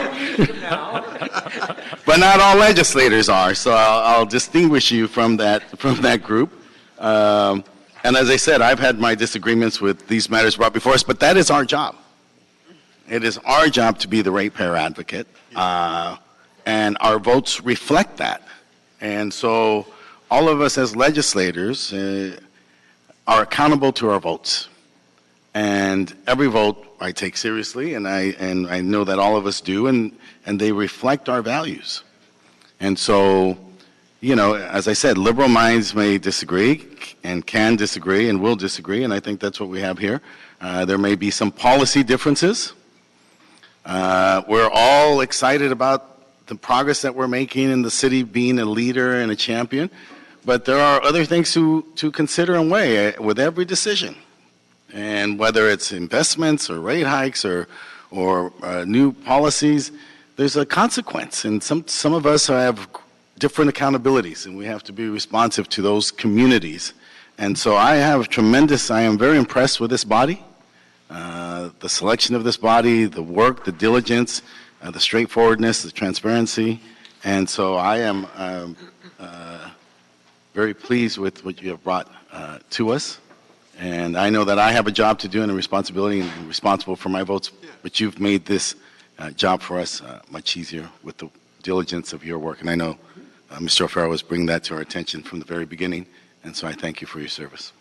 Speaker 15: But not all legislators are. So I'll distinguish you from that group. And as I said, I've had my disagreements with these matters brought before us, but that is our job. It is our job to be the ratepayer advocate, and our votes reflect that. And so all of us as legislators are accountable to our votes. And every vote I take seriously, and I know that all of us do, and they reflect our values. And so, as I said, liberal minds may disagree and can disagree and will disagree, and I think that's what we have here. There may be some policy differences. We're all excited about the progress that we're making in the city being a leader and a champion, but there are other things to consider and weigh with every decision. And whether it's investments or rate hikes or or new policies, there's a consequence. And some of us have different accountabilities, and we have to be responsive to those communities. And so I am very impressed with this body, the selection of this body, the work, the diligence, the straightforwardness, the transparency. And so I am very pleased with what you have brought to us. And I know that I have a job to do and a responsibility, and I'm responsible for my votes, but you've made this job for us much easier with the diligence of your work. And I know Mr. O'Farrell was bringing that to our attention from the very beginning, and so I thank you for your service.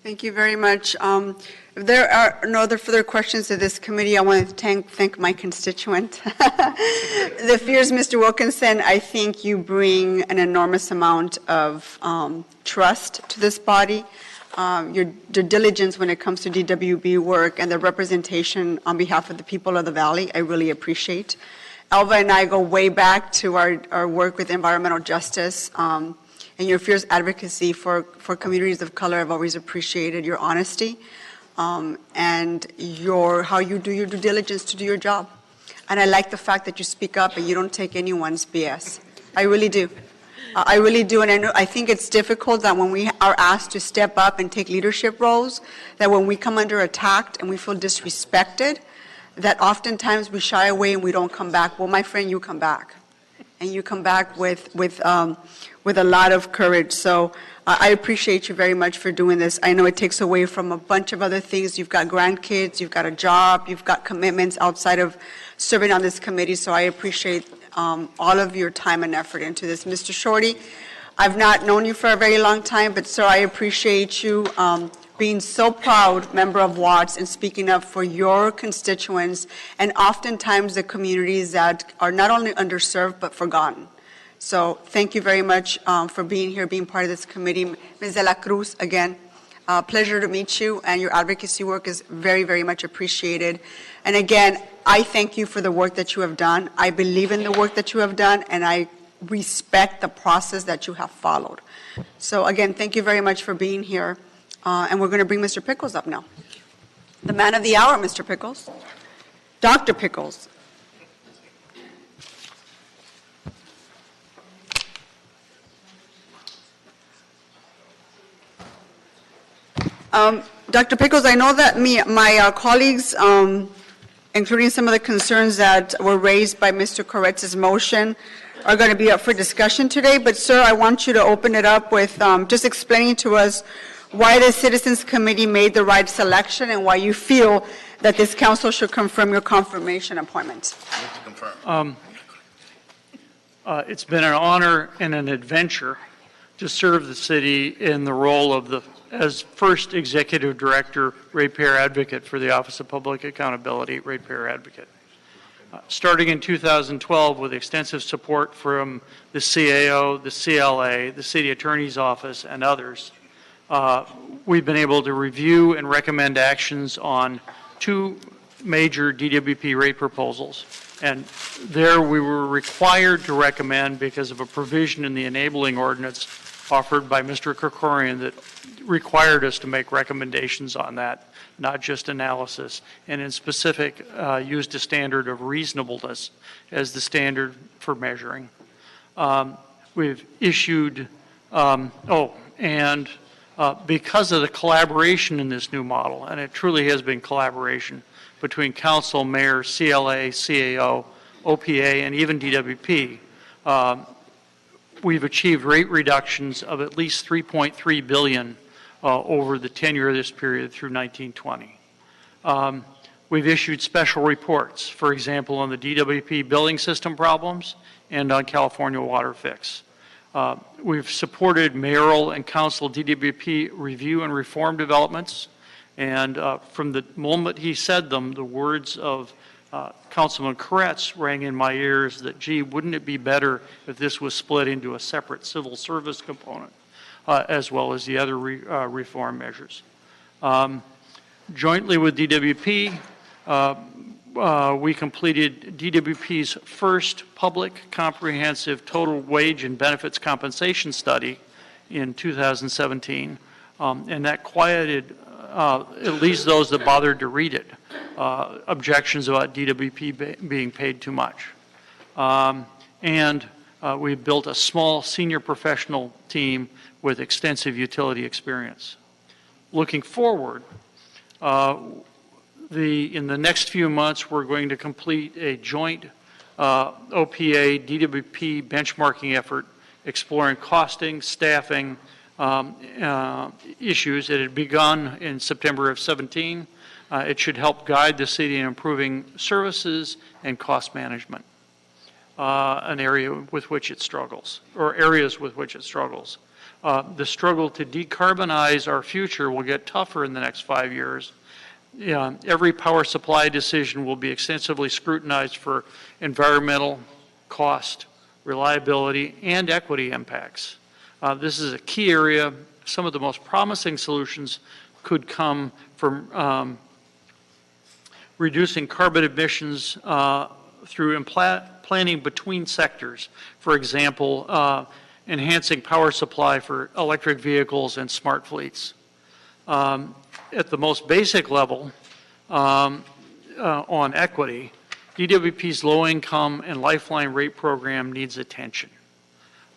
Speaker 1: Thank you very much. If there are no other further questions to this committee, I want to thank my constituent. The fierce Mr. Wilkinson, I think you bring an enormous amount of trust to this body. Your diligence when it comes to DWB work and the representation on behalf of the people of the Valley, I really appreciate. Elva and I go way back to our work with environmental justice, and your fierce advocacy for communities of color. I've always appreciated your honesty and how you do your due diligence to do your job. And I like the fact that you speak up and you don't take anyone's BS. I really do. I really do, and I think it's difficult that when we are asked to step up and take leadership roles, that when we come under attack and we feel disrespected, that oftentimes we shy away and we don't come back. Well, my friend, you come back, and you come back with a lot of courage. So I appreciate you very much for doing this. I know it takes away from a bunch of other things. You've got grandkids, you've got a job, you've got commitments outside of serving on this committee, so I appreciate all of your time and effort into this. Mr. Shorty, I've not known you for a very long time, but sir, I appreciate you being so proud member of Watts and speaking up for your constituents and oftentimes the communities that are not only underserved but forgotten. So thank you very much for being here, being part of this committee. Ms. de la Cruz, again, pleasure to meet you, and your advocacy work is very, very much appreciated. And again, I thank you for the work that you have done. I believe in the work that you have done, and I respect the process that you have followed. So again, thank you very much for being here. And we're going to bring Mr. Pickles up now. The man of the hour, Mr. Pickles. Dr. Pickles. Dr. Pickles, I know that my colleagues, including some of the concerns that were raised by Mr. Corretz's motion, are going to be up for discussion today. But, sir, I want you to open it up with just explaining to us why the Citizens Committee made the right selection and why you feel that this council should confirm your confirmation appointment.
Speaker 17: It's been an honor and an adventure to serve the city in the role of as first executive director, ratepayer advocate for the Office of Public Accountability, ratepayer advocate. Starting in 2012 with extensive support from the CAO, the CLA, the City Attorney's Office, and others, we've been able to review and recommend actions on 2 major DWP rate proposals. And there we were required to recommend because of a provision in the enabling ordinance offered by Mr. Krikorian that required us to make recommendations on that, not just analysis, and in specific used a standard of reasonableness as the standard for measuring. We've issued, because of the collaboration in this new model, and it truly has been collaboration between council, mayor, CLA, CAO, OPA, and even DWP, we've achieved rate reductions of at least $3.3 billion over the tenure of this period through 1920. We've issued special reports, for example, on the DWP billing system problems and on California water fix. We've supported mayoral and council DWP review and reform developments, and from the moment he said them, the words of Councilman Koretz rang in my ears that, gee, wouldn't it be better if this was split into a separate civil service component, as well as the other reform measures. Jointly with DWP, we completed DWP's first public comprehensive total wage and benefits compensation study in 2017, and that quieted at least those that bothered to read it. objections about DWP being paid too much. We've built a small senior professional team with extensive utility experience. Looking forward, in the next few months, we're going to complete a joint OPA DWP benchmarking effort exploring costing, staffing issues. It had begun in September of 17. It should help guide the city in improving services and cost management, an area with which it struggles, or areas with which it struggles. The struggle to decarbonize our future will get tougher in the next 5 years. Every power supply decision will be extensively scrutinized for environmental, cost, reliability, and equity impacts. This is a key area. Some of the most promising solutions could come from reducing carbon emissions through planning between sectors. For example, enhancing power supply for electric vehicles and smart fleets. At the most basic level, on equity, DWP's low-income and lifeline rate program needs attention.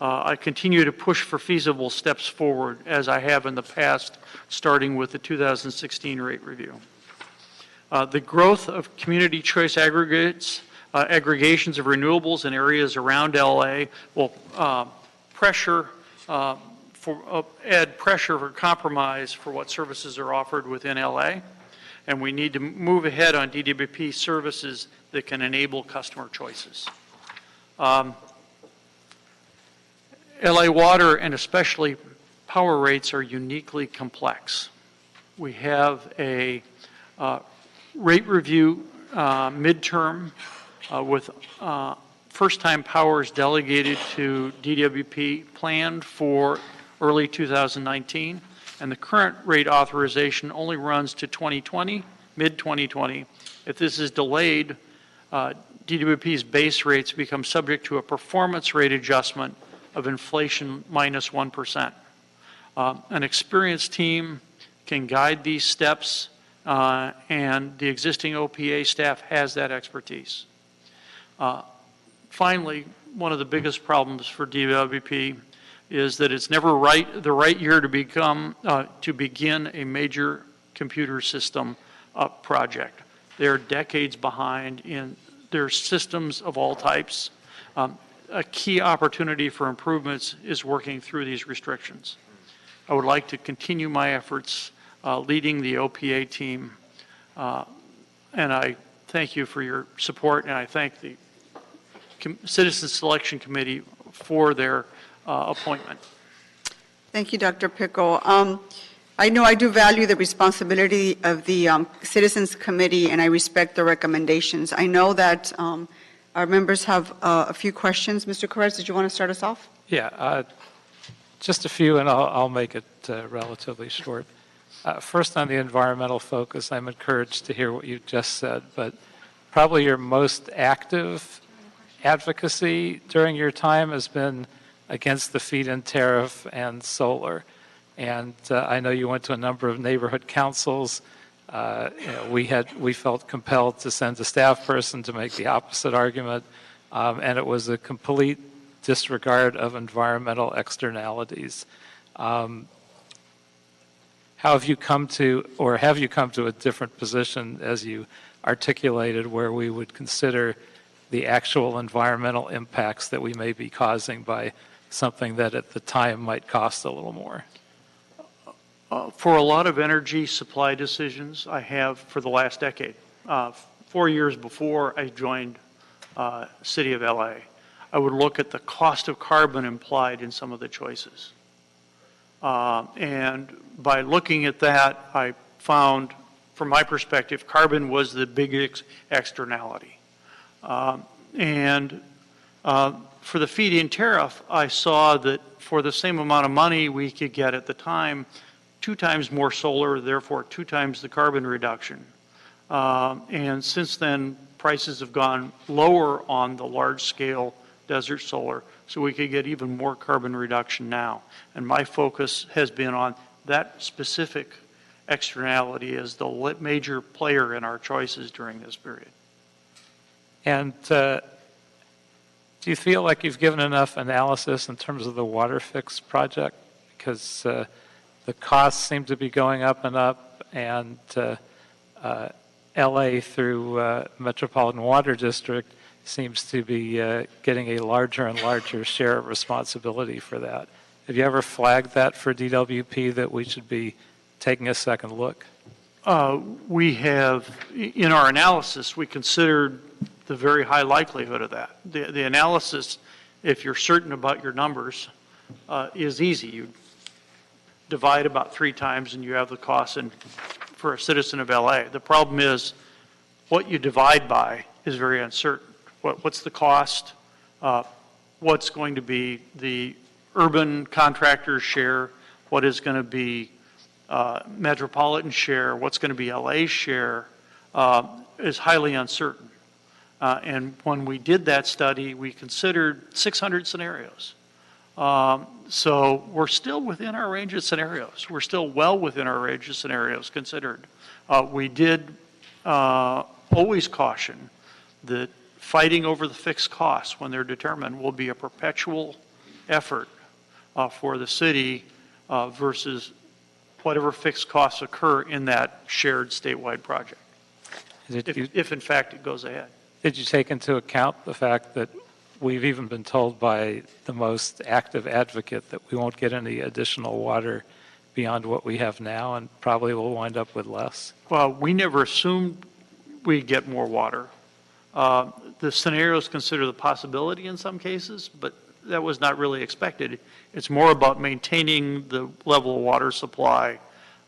Speaker 17: I continue to push for feasible steps forward, as I have in the past, starting with the 2016 rate review. The growth of community choice aggregations of renewables in areas around LA will add pressure for compromise for what services are offered within LA. And we need to move ahead on DWP services that can enable customer choices. LA water, and especially power rates, are uniquely complex. We have a rate review midterm with first-time powers delegated to DWP planned for early 2019, and the current rate authorization only runs to 2020, mid-2020. If this is delayed, DWP's base rates become subject to a performance rate adjustment of inflation minus 1%. An experienced team can guide these steps, and the existing OPA staff has that expertise. Finally, one of the biggest problems for DWP is that it's never the right year to begin a major computer system project. They're decades behind in their systems of all types. A key opportunity for improvements is working through these restrictions. I would like to continue my efforts leading the OPA team, and I thank you for your support, and I thank the Citizen Selection Committee for their appointment.
Speaker 1: Thank you, Dr. Pickle. I know I do value the responsibility of the Citizens Committee, and I respect the recommendations. I know that our members have a few questions. Mr. Correz, did you want to start us off?
Speaker 9: Yeah, just a few, and I'll make it relatively short. First, on the environmental focus, I'm encouraged to hear what you just said, but probably your most active advocacy during your time has been against the feed-in tariff and solar. And I know you went to a number of neighborhood councils. We felt compelled to send a staff person to make the opposite argument, and it was a complete disregard of environmental externalities. How have you come to a different position as you articulated where we would consider the actual environmental impacts that we may be causing by something that at the time might cost a little more?
Speaker 17: For a lot of energy supply decisions, I have for the last decade. 4 years before I joined City of LA, I would look at the cost of carbon implied in some of the choices. And by looking at that, I found, from my perspective, carbon was the biggest externality. For the feed-in tariff, I saw that for the same amount of money we could get at the time, 2 times more solar, therefore 2 times the carbon reduction. And since then, prices have gone lower on the large-scale desert solar, so we could get even more carbon reduction now. And my focus has been on that specific externality as the major player in our choices during this period.
Speaker 9: And do you feel like you've given enough analysis in terms of the water fix project? Because the costs seem to be going up and up, and LA through Metropolitan Water District seems to be getting a larger and larger share of responsibility for that. Have you ever flagged that for DWP that we should be taking a second look?
Speaker 17: We have, in our analysis, we considered the very high likelihood of that. The analysis, if you're certain about your numbers, is easy. You divide about 3 times and you have the cost for a citizen of LA. The problem is what you divide by is very uncertain. What's the cost? What's going to be the urban contractor's share? What is going to be metropolitan share? What's going to be LA's share? Is highly uncertain. And when we did that study, we considered 600 scenarios. So we're still within our range of scenarios. We're still well within our range of scenarios considered. We did always caution that fighting over the fixed costs when they're determined will be a perpetual effort for the city versus whatever fixed costs occur in that shared statewide project, if in fact it goes ahead.
Speaker 9: Did you take into account the fact that we've even been told by the most active advocate that we won't get any additional water beyond what we have now and probably will wind up with less?
Speaker 17: Well, we never assumed we'd get more water. The scenarios consider the possibility in some cases, but that was not really expected. It's more about maintaining the level of water supply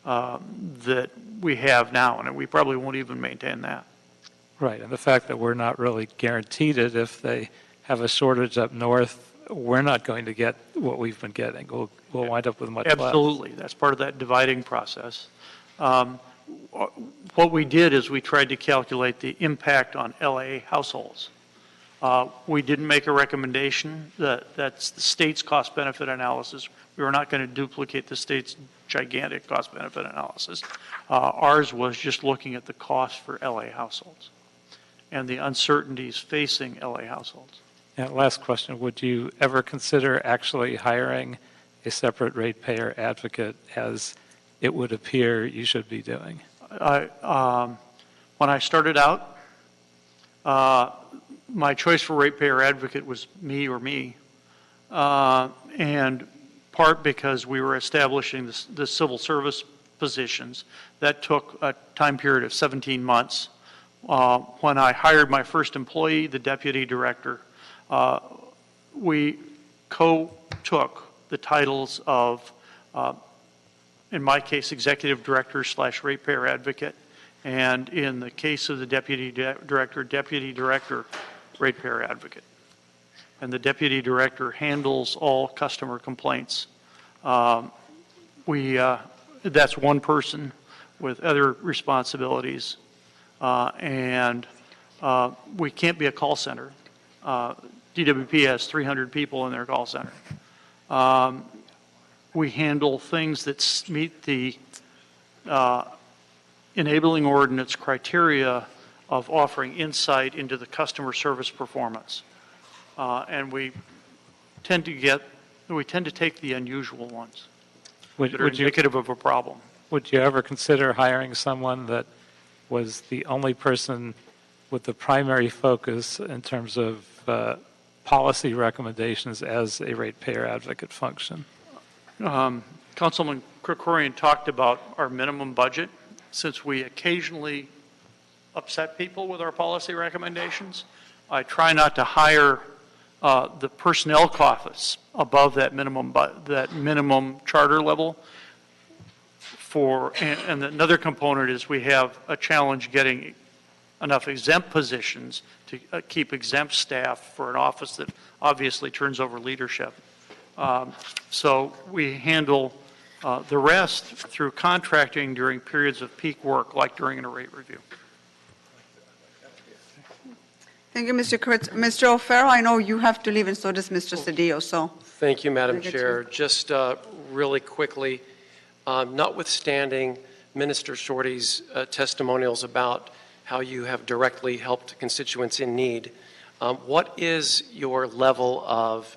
Speaker 17: that we have now, and we probably won't even maintain that.
Speaker 9: Right, and the fact that we're not really guaranteed it, if they have a shortage up north, we're not going to get what we've been getting. We'll wind up with much less.
Speaker 17: Absolutely, that's part of that dividing process. What we did is we tried to calculate the impact on LA households. We didn't make a recommendation. That's the state's cost-benefit analysis. We were not going to duplicate the state's gigantic cost-benefit analysis. Ours was just looking at the cost for LA households and the uncertainties facing LA households.
Speaker 9: And last question, would you ever consider actually hiring a separate ratepayer advocate as it would appear you should be doing?
Speaker 17: When I started out, my choice for ratepayer advocate was me or me, and part because we were establishing the civil service positions. That took a time period of 17 months. When I hired my first employee, the deputy director, we co-took the titles of, in my case, executive director / ratepayer advocate, and in the case of the deputy director, ratepayer advocate. And the deputy director handles all customer complaints. That's one person with other responsibilities. And we can't be a call center. DWP has 300 people in their call center. We handle things that meet the enabling ordinance criteria of offering insight into the customer service performance. And we tend to take the unusual ones that are indicative of a problem.
Speaker 9: Would you ever consider hiring someone that was the only person with the primary focus in terms of policy recommendations as a ratepayer advocate function?
Speaker 17: Councilman Krikorian talked about our minimum budget. Since we occasionally upset people with our policy recommendations, I try not to hire the personnel costs above that minimum charter level. And another component is we have a challenge getting enough exempt positions to keep exempt staff for an office that obviously turns over leadership. So we handle the rest through contracting during periods of peak work, like during a rate review.
Speaker 1: Thank you, Mr. Kurtz. Mr. O'Farrell, I know you have to leave, and so does Mr. Cedillo, so.
Speaker 10: Thank you, Madam Chair. Just really quickly, notwithstanding Minister Shorty's testimonials about how you have directly helped constituents in need. What is your level of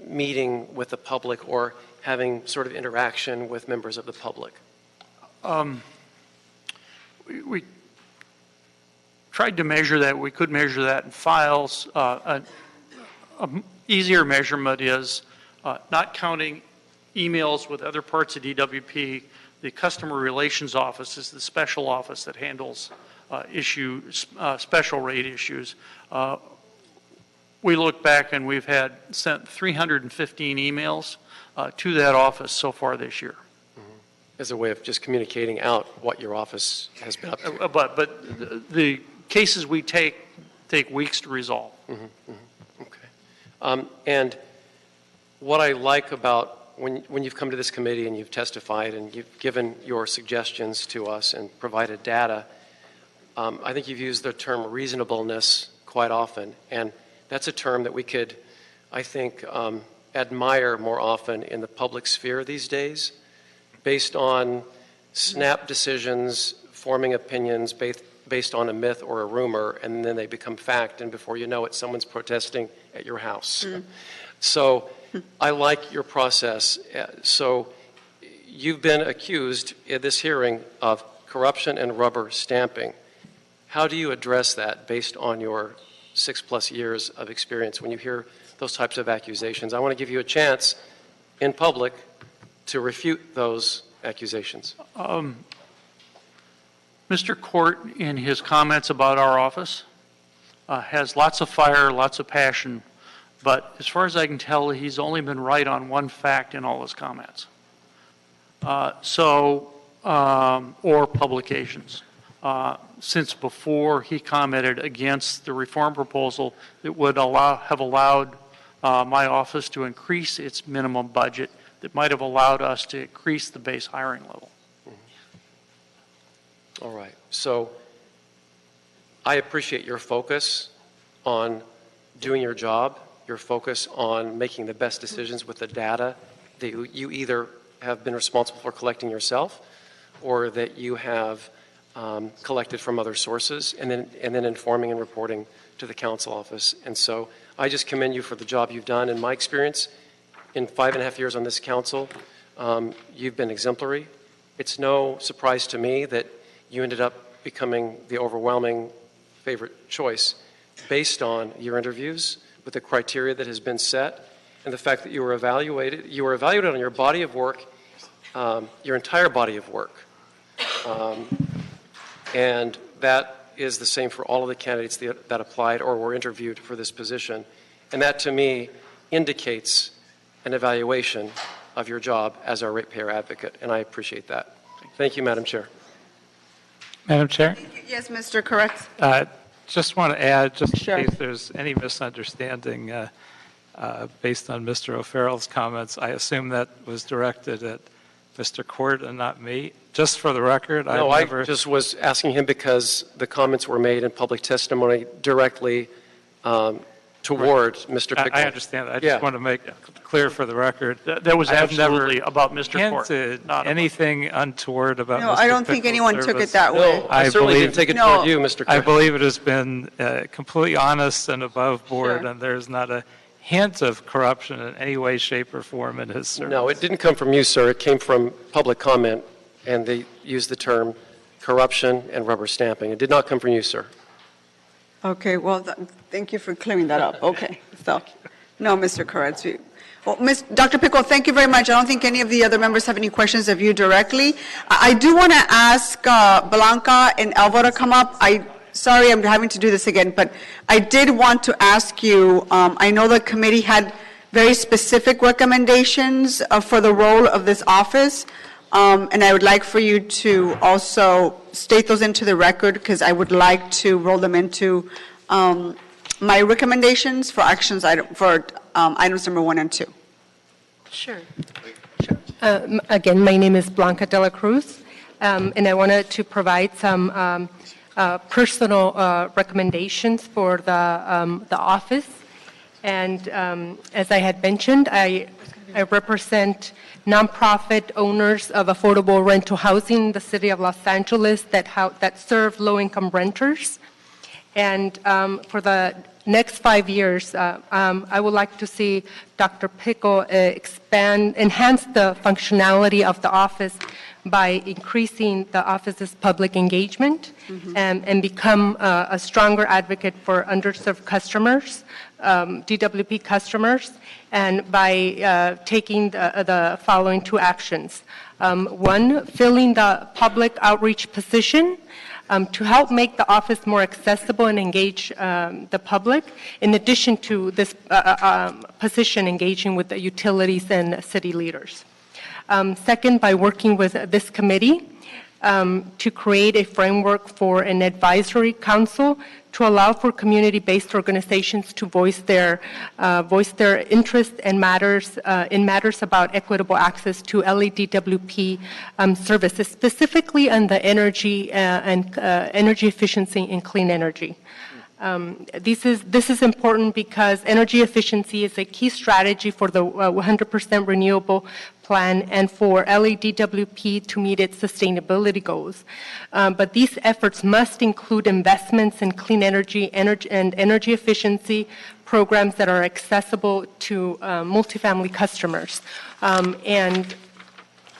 Speaker 10: meeting with the public or having sort of interaction with members of the public?
Speaker 17: We tried to measure that. We could measure that in files. An easier measurement is not counting emails with other parts of DWP. The Customer Relations Office is the special office that handles special rate issues. We look back and we've sent 315 emails to that office so far this year.
Speaker 10: As a way of just communicating out what your office has been up to.
Speaker 17: But the cases we take weeks to resolve.
Speaker 10: Okay. And what I like about when you've come to this committee and you've testified and you've given your suggestions to us and provided data, I think you've used the term reasonableness quite often. And that's a term that we could, I think, admire more often in the public sphere these days, based on snap decisions, forming opinions based on a myth or a rumor, and then they become fact, and before you know it, someone's protesting at your house. So I like your process. So you've been accused in this hearing of corruption and rubber stamping. How do you address that based on your 6+ years of experience when you hear those types of accusations? I want to give you a chance in public to refute those accusations.
Speaker 17: Mr. Court, in his comments about our office, has lots of fire, lots of passion, but as far as I can tell, he's only been right on one fact in all his comments. Or publications. Since before he commented against the reform proposal that would have allowed my office to increase its minimum budget, that might have allowed us to increase the base hiring level.
Speaker 10: All right. So I appreciate your focus on doing your job, your focus on making the best decisions with the data that you either have been responsible for collecting yourself or that you have collected from other sources, and then informing and reporting to the council office. And so I just commend you for the job you've done. In my experience, in 5.5 years on this council, you've been exemplary. It's no surprise to me that you ended up becoming the overwhelming favorite choice based on your interviews with the criteria that has been set and the fact that you were evaluated on your body of work, your entire body of work. And that is the same for all of the candidates that applied or were interviewed for this position. And that, to me, indicates an evaluation of your job as our ratepayer advocate, and I appreciate that. Thank you, Madam Chair.
Speaker 9: Madam Chair?
Speaker 1: Yes, Mr. Correct.
Speaker 9: Just want to add, just in case there's any misunderstanding based on Mr. O'Farrell's comments, I assume that was directed at Mr. Court and not me. Just for the record,
Speaker 10: No, I just was asking him because the comments were made in public testimony directly toward Mr. Pickle.
Speaker 9: I understand that. I just want to make clear for the record.
Speaker 17: That was absolutely about Mr. Court.
Speaker 9: Not anything untoward about Mr.
Speaker 1: No, I don't think anyone took it that way.
Speaker 10: No, I certainly didn't take it toward you, Mr. Court.
Speaker 9: I believe it has been completely honest and above board, and there's not a hint of corruption in any way, shape, or form in his service.
Speaker 10: No, it didn't come from you, sir. It came from public comment, and they used the term corruption and rubber stamping. It did not come from you, sir.
Speaker 1: Okay, well, thank you for clearing that up. Okay, so, no, Mr. Corretz. Well, Dr. Pickle, thank you very much. I don't think any of the other members have any questions of you directly. I do want to ask Blanca and Elva to come up. Sorry, I'm having to do this again, but I did want to ask you, I know the committee had very specific recommendations for the role of this office, and I would like for you to also state those into the record, because I would like to roll them into my recommendations for items number 1 and 2.
Speaker 3: Sure. Again, my name is Blanca de la Cruz, and I wanted to provide some personal recommendations for the office. And as I had mentioned, I I represent nonprofit owners of affordable rental housing in the city of Los Angeles that serve low-income renters. And for the next 5 years, I would like to see Dr. Pickle enhance the functionality of the office by increasing the office's public engagement and become a stronger advocate for underserved customers, DWP customers, and by taking the following 2 actions. 1, filling the public outreach position to help make the office more accessible and engage the public, in addition to this position engaging with the utilities and city leaders. Second, by working with this committee to create a framework for an advisory council to allow for community-based organizations to voice their interest and matters about equitable access to LEDWP services, specifically on the energy and energy efficiency and clean energy. This is important because energy efficiency is a key strategy for the 100% renewable plan and for LEDWP to meet its sustainability goals. But these efforts must include investments in clean energy and energy efficiency programs that are accessible to multifamily customers. And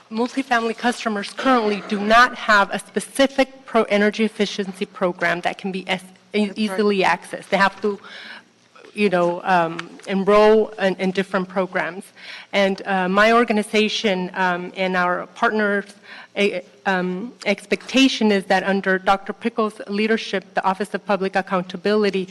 Speaker 3: multifamily customers currently do not have a specific energy efficiency program that can be easily accessed. They have to, enroll in different programs. And my organization and our partners' expectation is that under Dr. Pickle's leadership, the Office of Public Accountability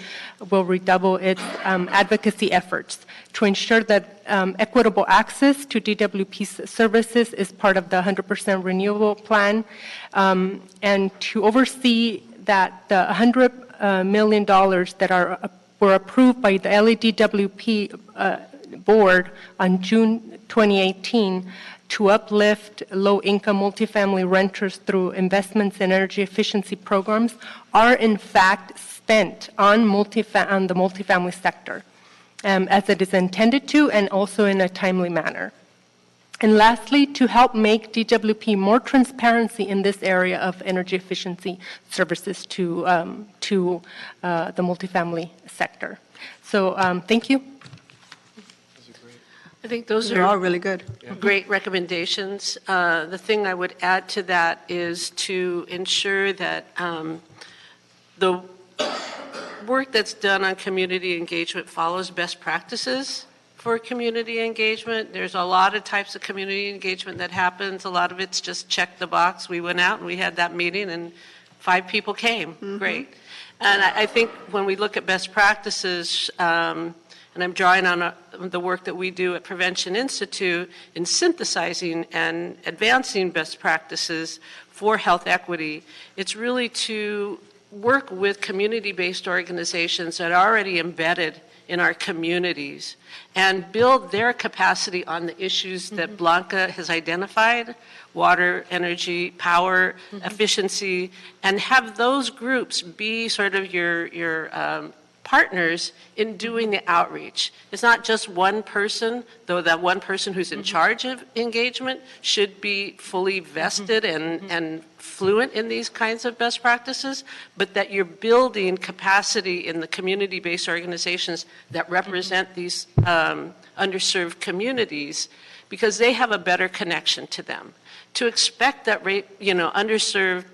Speaker 3: will redouble its advocacy efforts to ensure that equitable access to DWP's services is part of the 100% renewable plan, and to oversee that the $100 million that were approved by the LEDWP board on June 2018 to uplift low-income multifamily renters through investments in energy efficiency programs are in fact spent on the multifamily sector, as it is intended to, and also in a timely manner. And lastly, to help make DWP more transparency in this area of energy efficiency services to the multifamily sector. So thank you.
Speaker 11: I think those
Speaker 1: They're
Speaker 11: are
Speaker 1: all really good.
Speaker 11: Great recommendations. The thing I would add to that is to ensure that the work that's done on community engagement follows best practices for community engagement. There's a lot of types of community engagement that happens. A lot of it's just check the box. We went out and we had that meeting and 5 people came. Great. And I think when we look at best practices, and I'm drawing on the work that we do at Prevention Institute in synthesizing and advancing best practices for health equity, it's really to work with community-based organizations that are already embedded in our communities and build their capacity on the issues that Blanca has identified, water, energy, power, efficiency, and have those groups be sort of your partners in doing the outreach. It's not just one person, though that one person who's in charge of engagement should be fully vested and fluent in these kinds of best practices, but that you're building capacity in the community-based organizations that represent these underserved communities because they have a better connection to them. To expect that underserved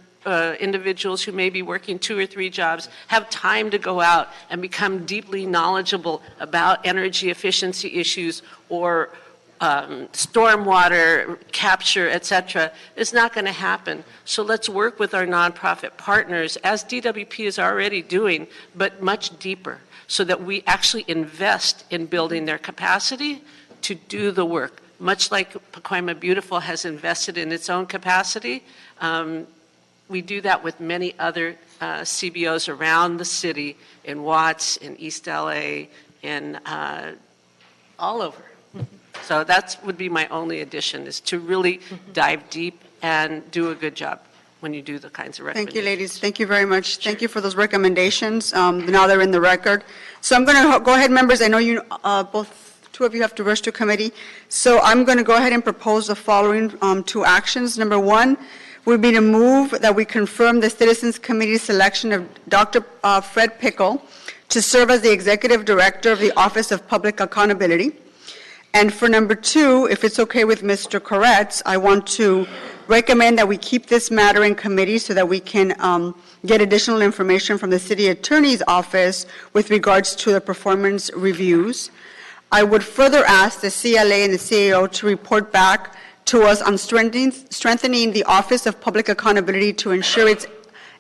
Speaker 11: individuals who may be working 2 or 3 jobs have time to go out and become deeply knowledgeable about energy efficiency issues or stormwater capture, et cetera, is not going to happen. So let's work with our nonprofit partners, as DWP is already doing, but much deeper, so that we actually invest in building their capacity to do the work. Much like Pacoima Beautiful has invested in its own capacity, we do that with many other CBOs around the city, in Watts, in East LA, in all over. So that would be my only addition, is to really dive deep and do a good job when you do the kinds of recommendations.
Speaker 1: Thank you, ladies. Thank you very much. Thank you for those recommendations. Now they're in the record. So I'm going to go ahead, members. I know you both two of you have to rush to committee. So I'm going to go ahead and propose the following two actions. Number one would be to move that we confirm the Citizens Committee selection of Dr. Fred Pickle to serve as the Executive Director of the Office of Public Accountability. And for number two, if it's okay with Mr. Koretz, I want to recommend that we keep this matter in committee so that we can get additional information from the City Attorney's Office with regards to the performance reviews. I would further ask the CLA and the CAO to report back to us on strengthening the Office of Public Accountability to ensure it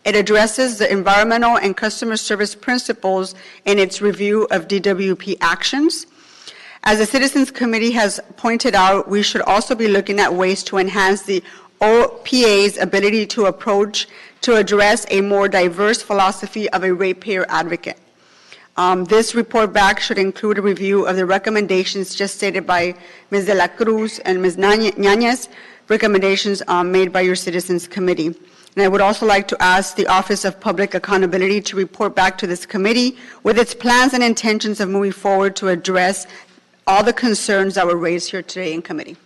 Speaker 1: addresses the environmental and customer service principles in its review of DWP actions. As the Citizens Committee has pointed out, we should also be looking at ways to enhance the OPA's ability to address a more diverse philosophy of a ratepayer advocate. This report back should include a review of the recommendations just stated by Ms. De La Cruz and Ms. Ñañez, recommendations made by your Citizens Committee. And I would also like to ask the Office of Public Accountability to report back to this committee with its plans and intentions of moving forward to address all the concerns that were raised here today in committee.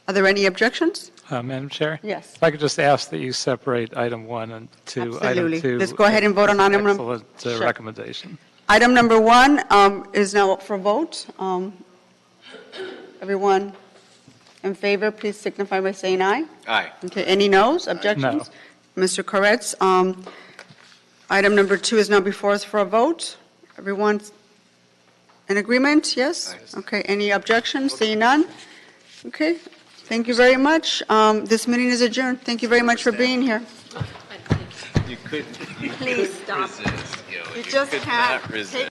Speaker 1: Are there any objections?
Speaker 9: Madam Chair?
Speaker 1: Yes.
Speaker 9: If I could just ask that you separate item 1 and 2.
Speaker 1: Absolutely.
Speaker 9: Item 2.
Speaker 1: Let's go ahead and vote on item
Speaker 9: Excellent
Speaker 1: Sure.
Speaker 9: recommendation.
Speaker 1: Item number 1 is now up for vote. Everyone in favor, please signify by saying aye.
Speaker 16: Aye.
Speaker 1: Okay, any noes, objections? Mr. Koretz, item number 2 is now before us for a vote. Everyone in agreement, yes? Okay, any objections? Seeing none? Okay, thank you very much. This meeting is adjourned. Thank you very much for being here.
Speaker 16: You couldn't
Speaker 1: Please stop.
Speaker 16: resist.
Speaker 1: You just
Speaker 16: could
Speaker 1: can't
Speaker 16: not resist.
Speaker 1: take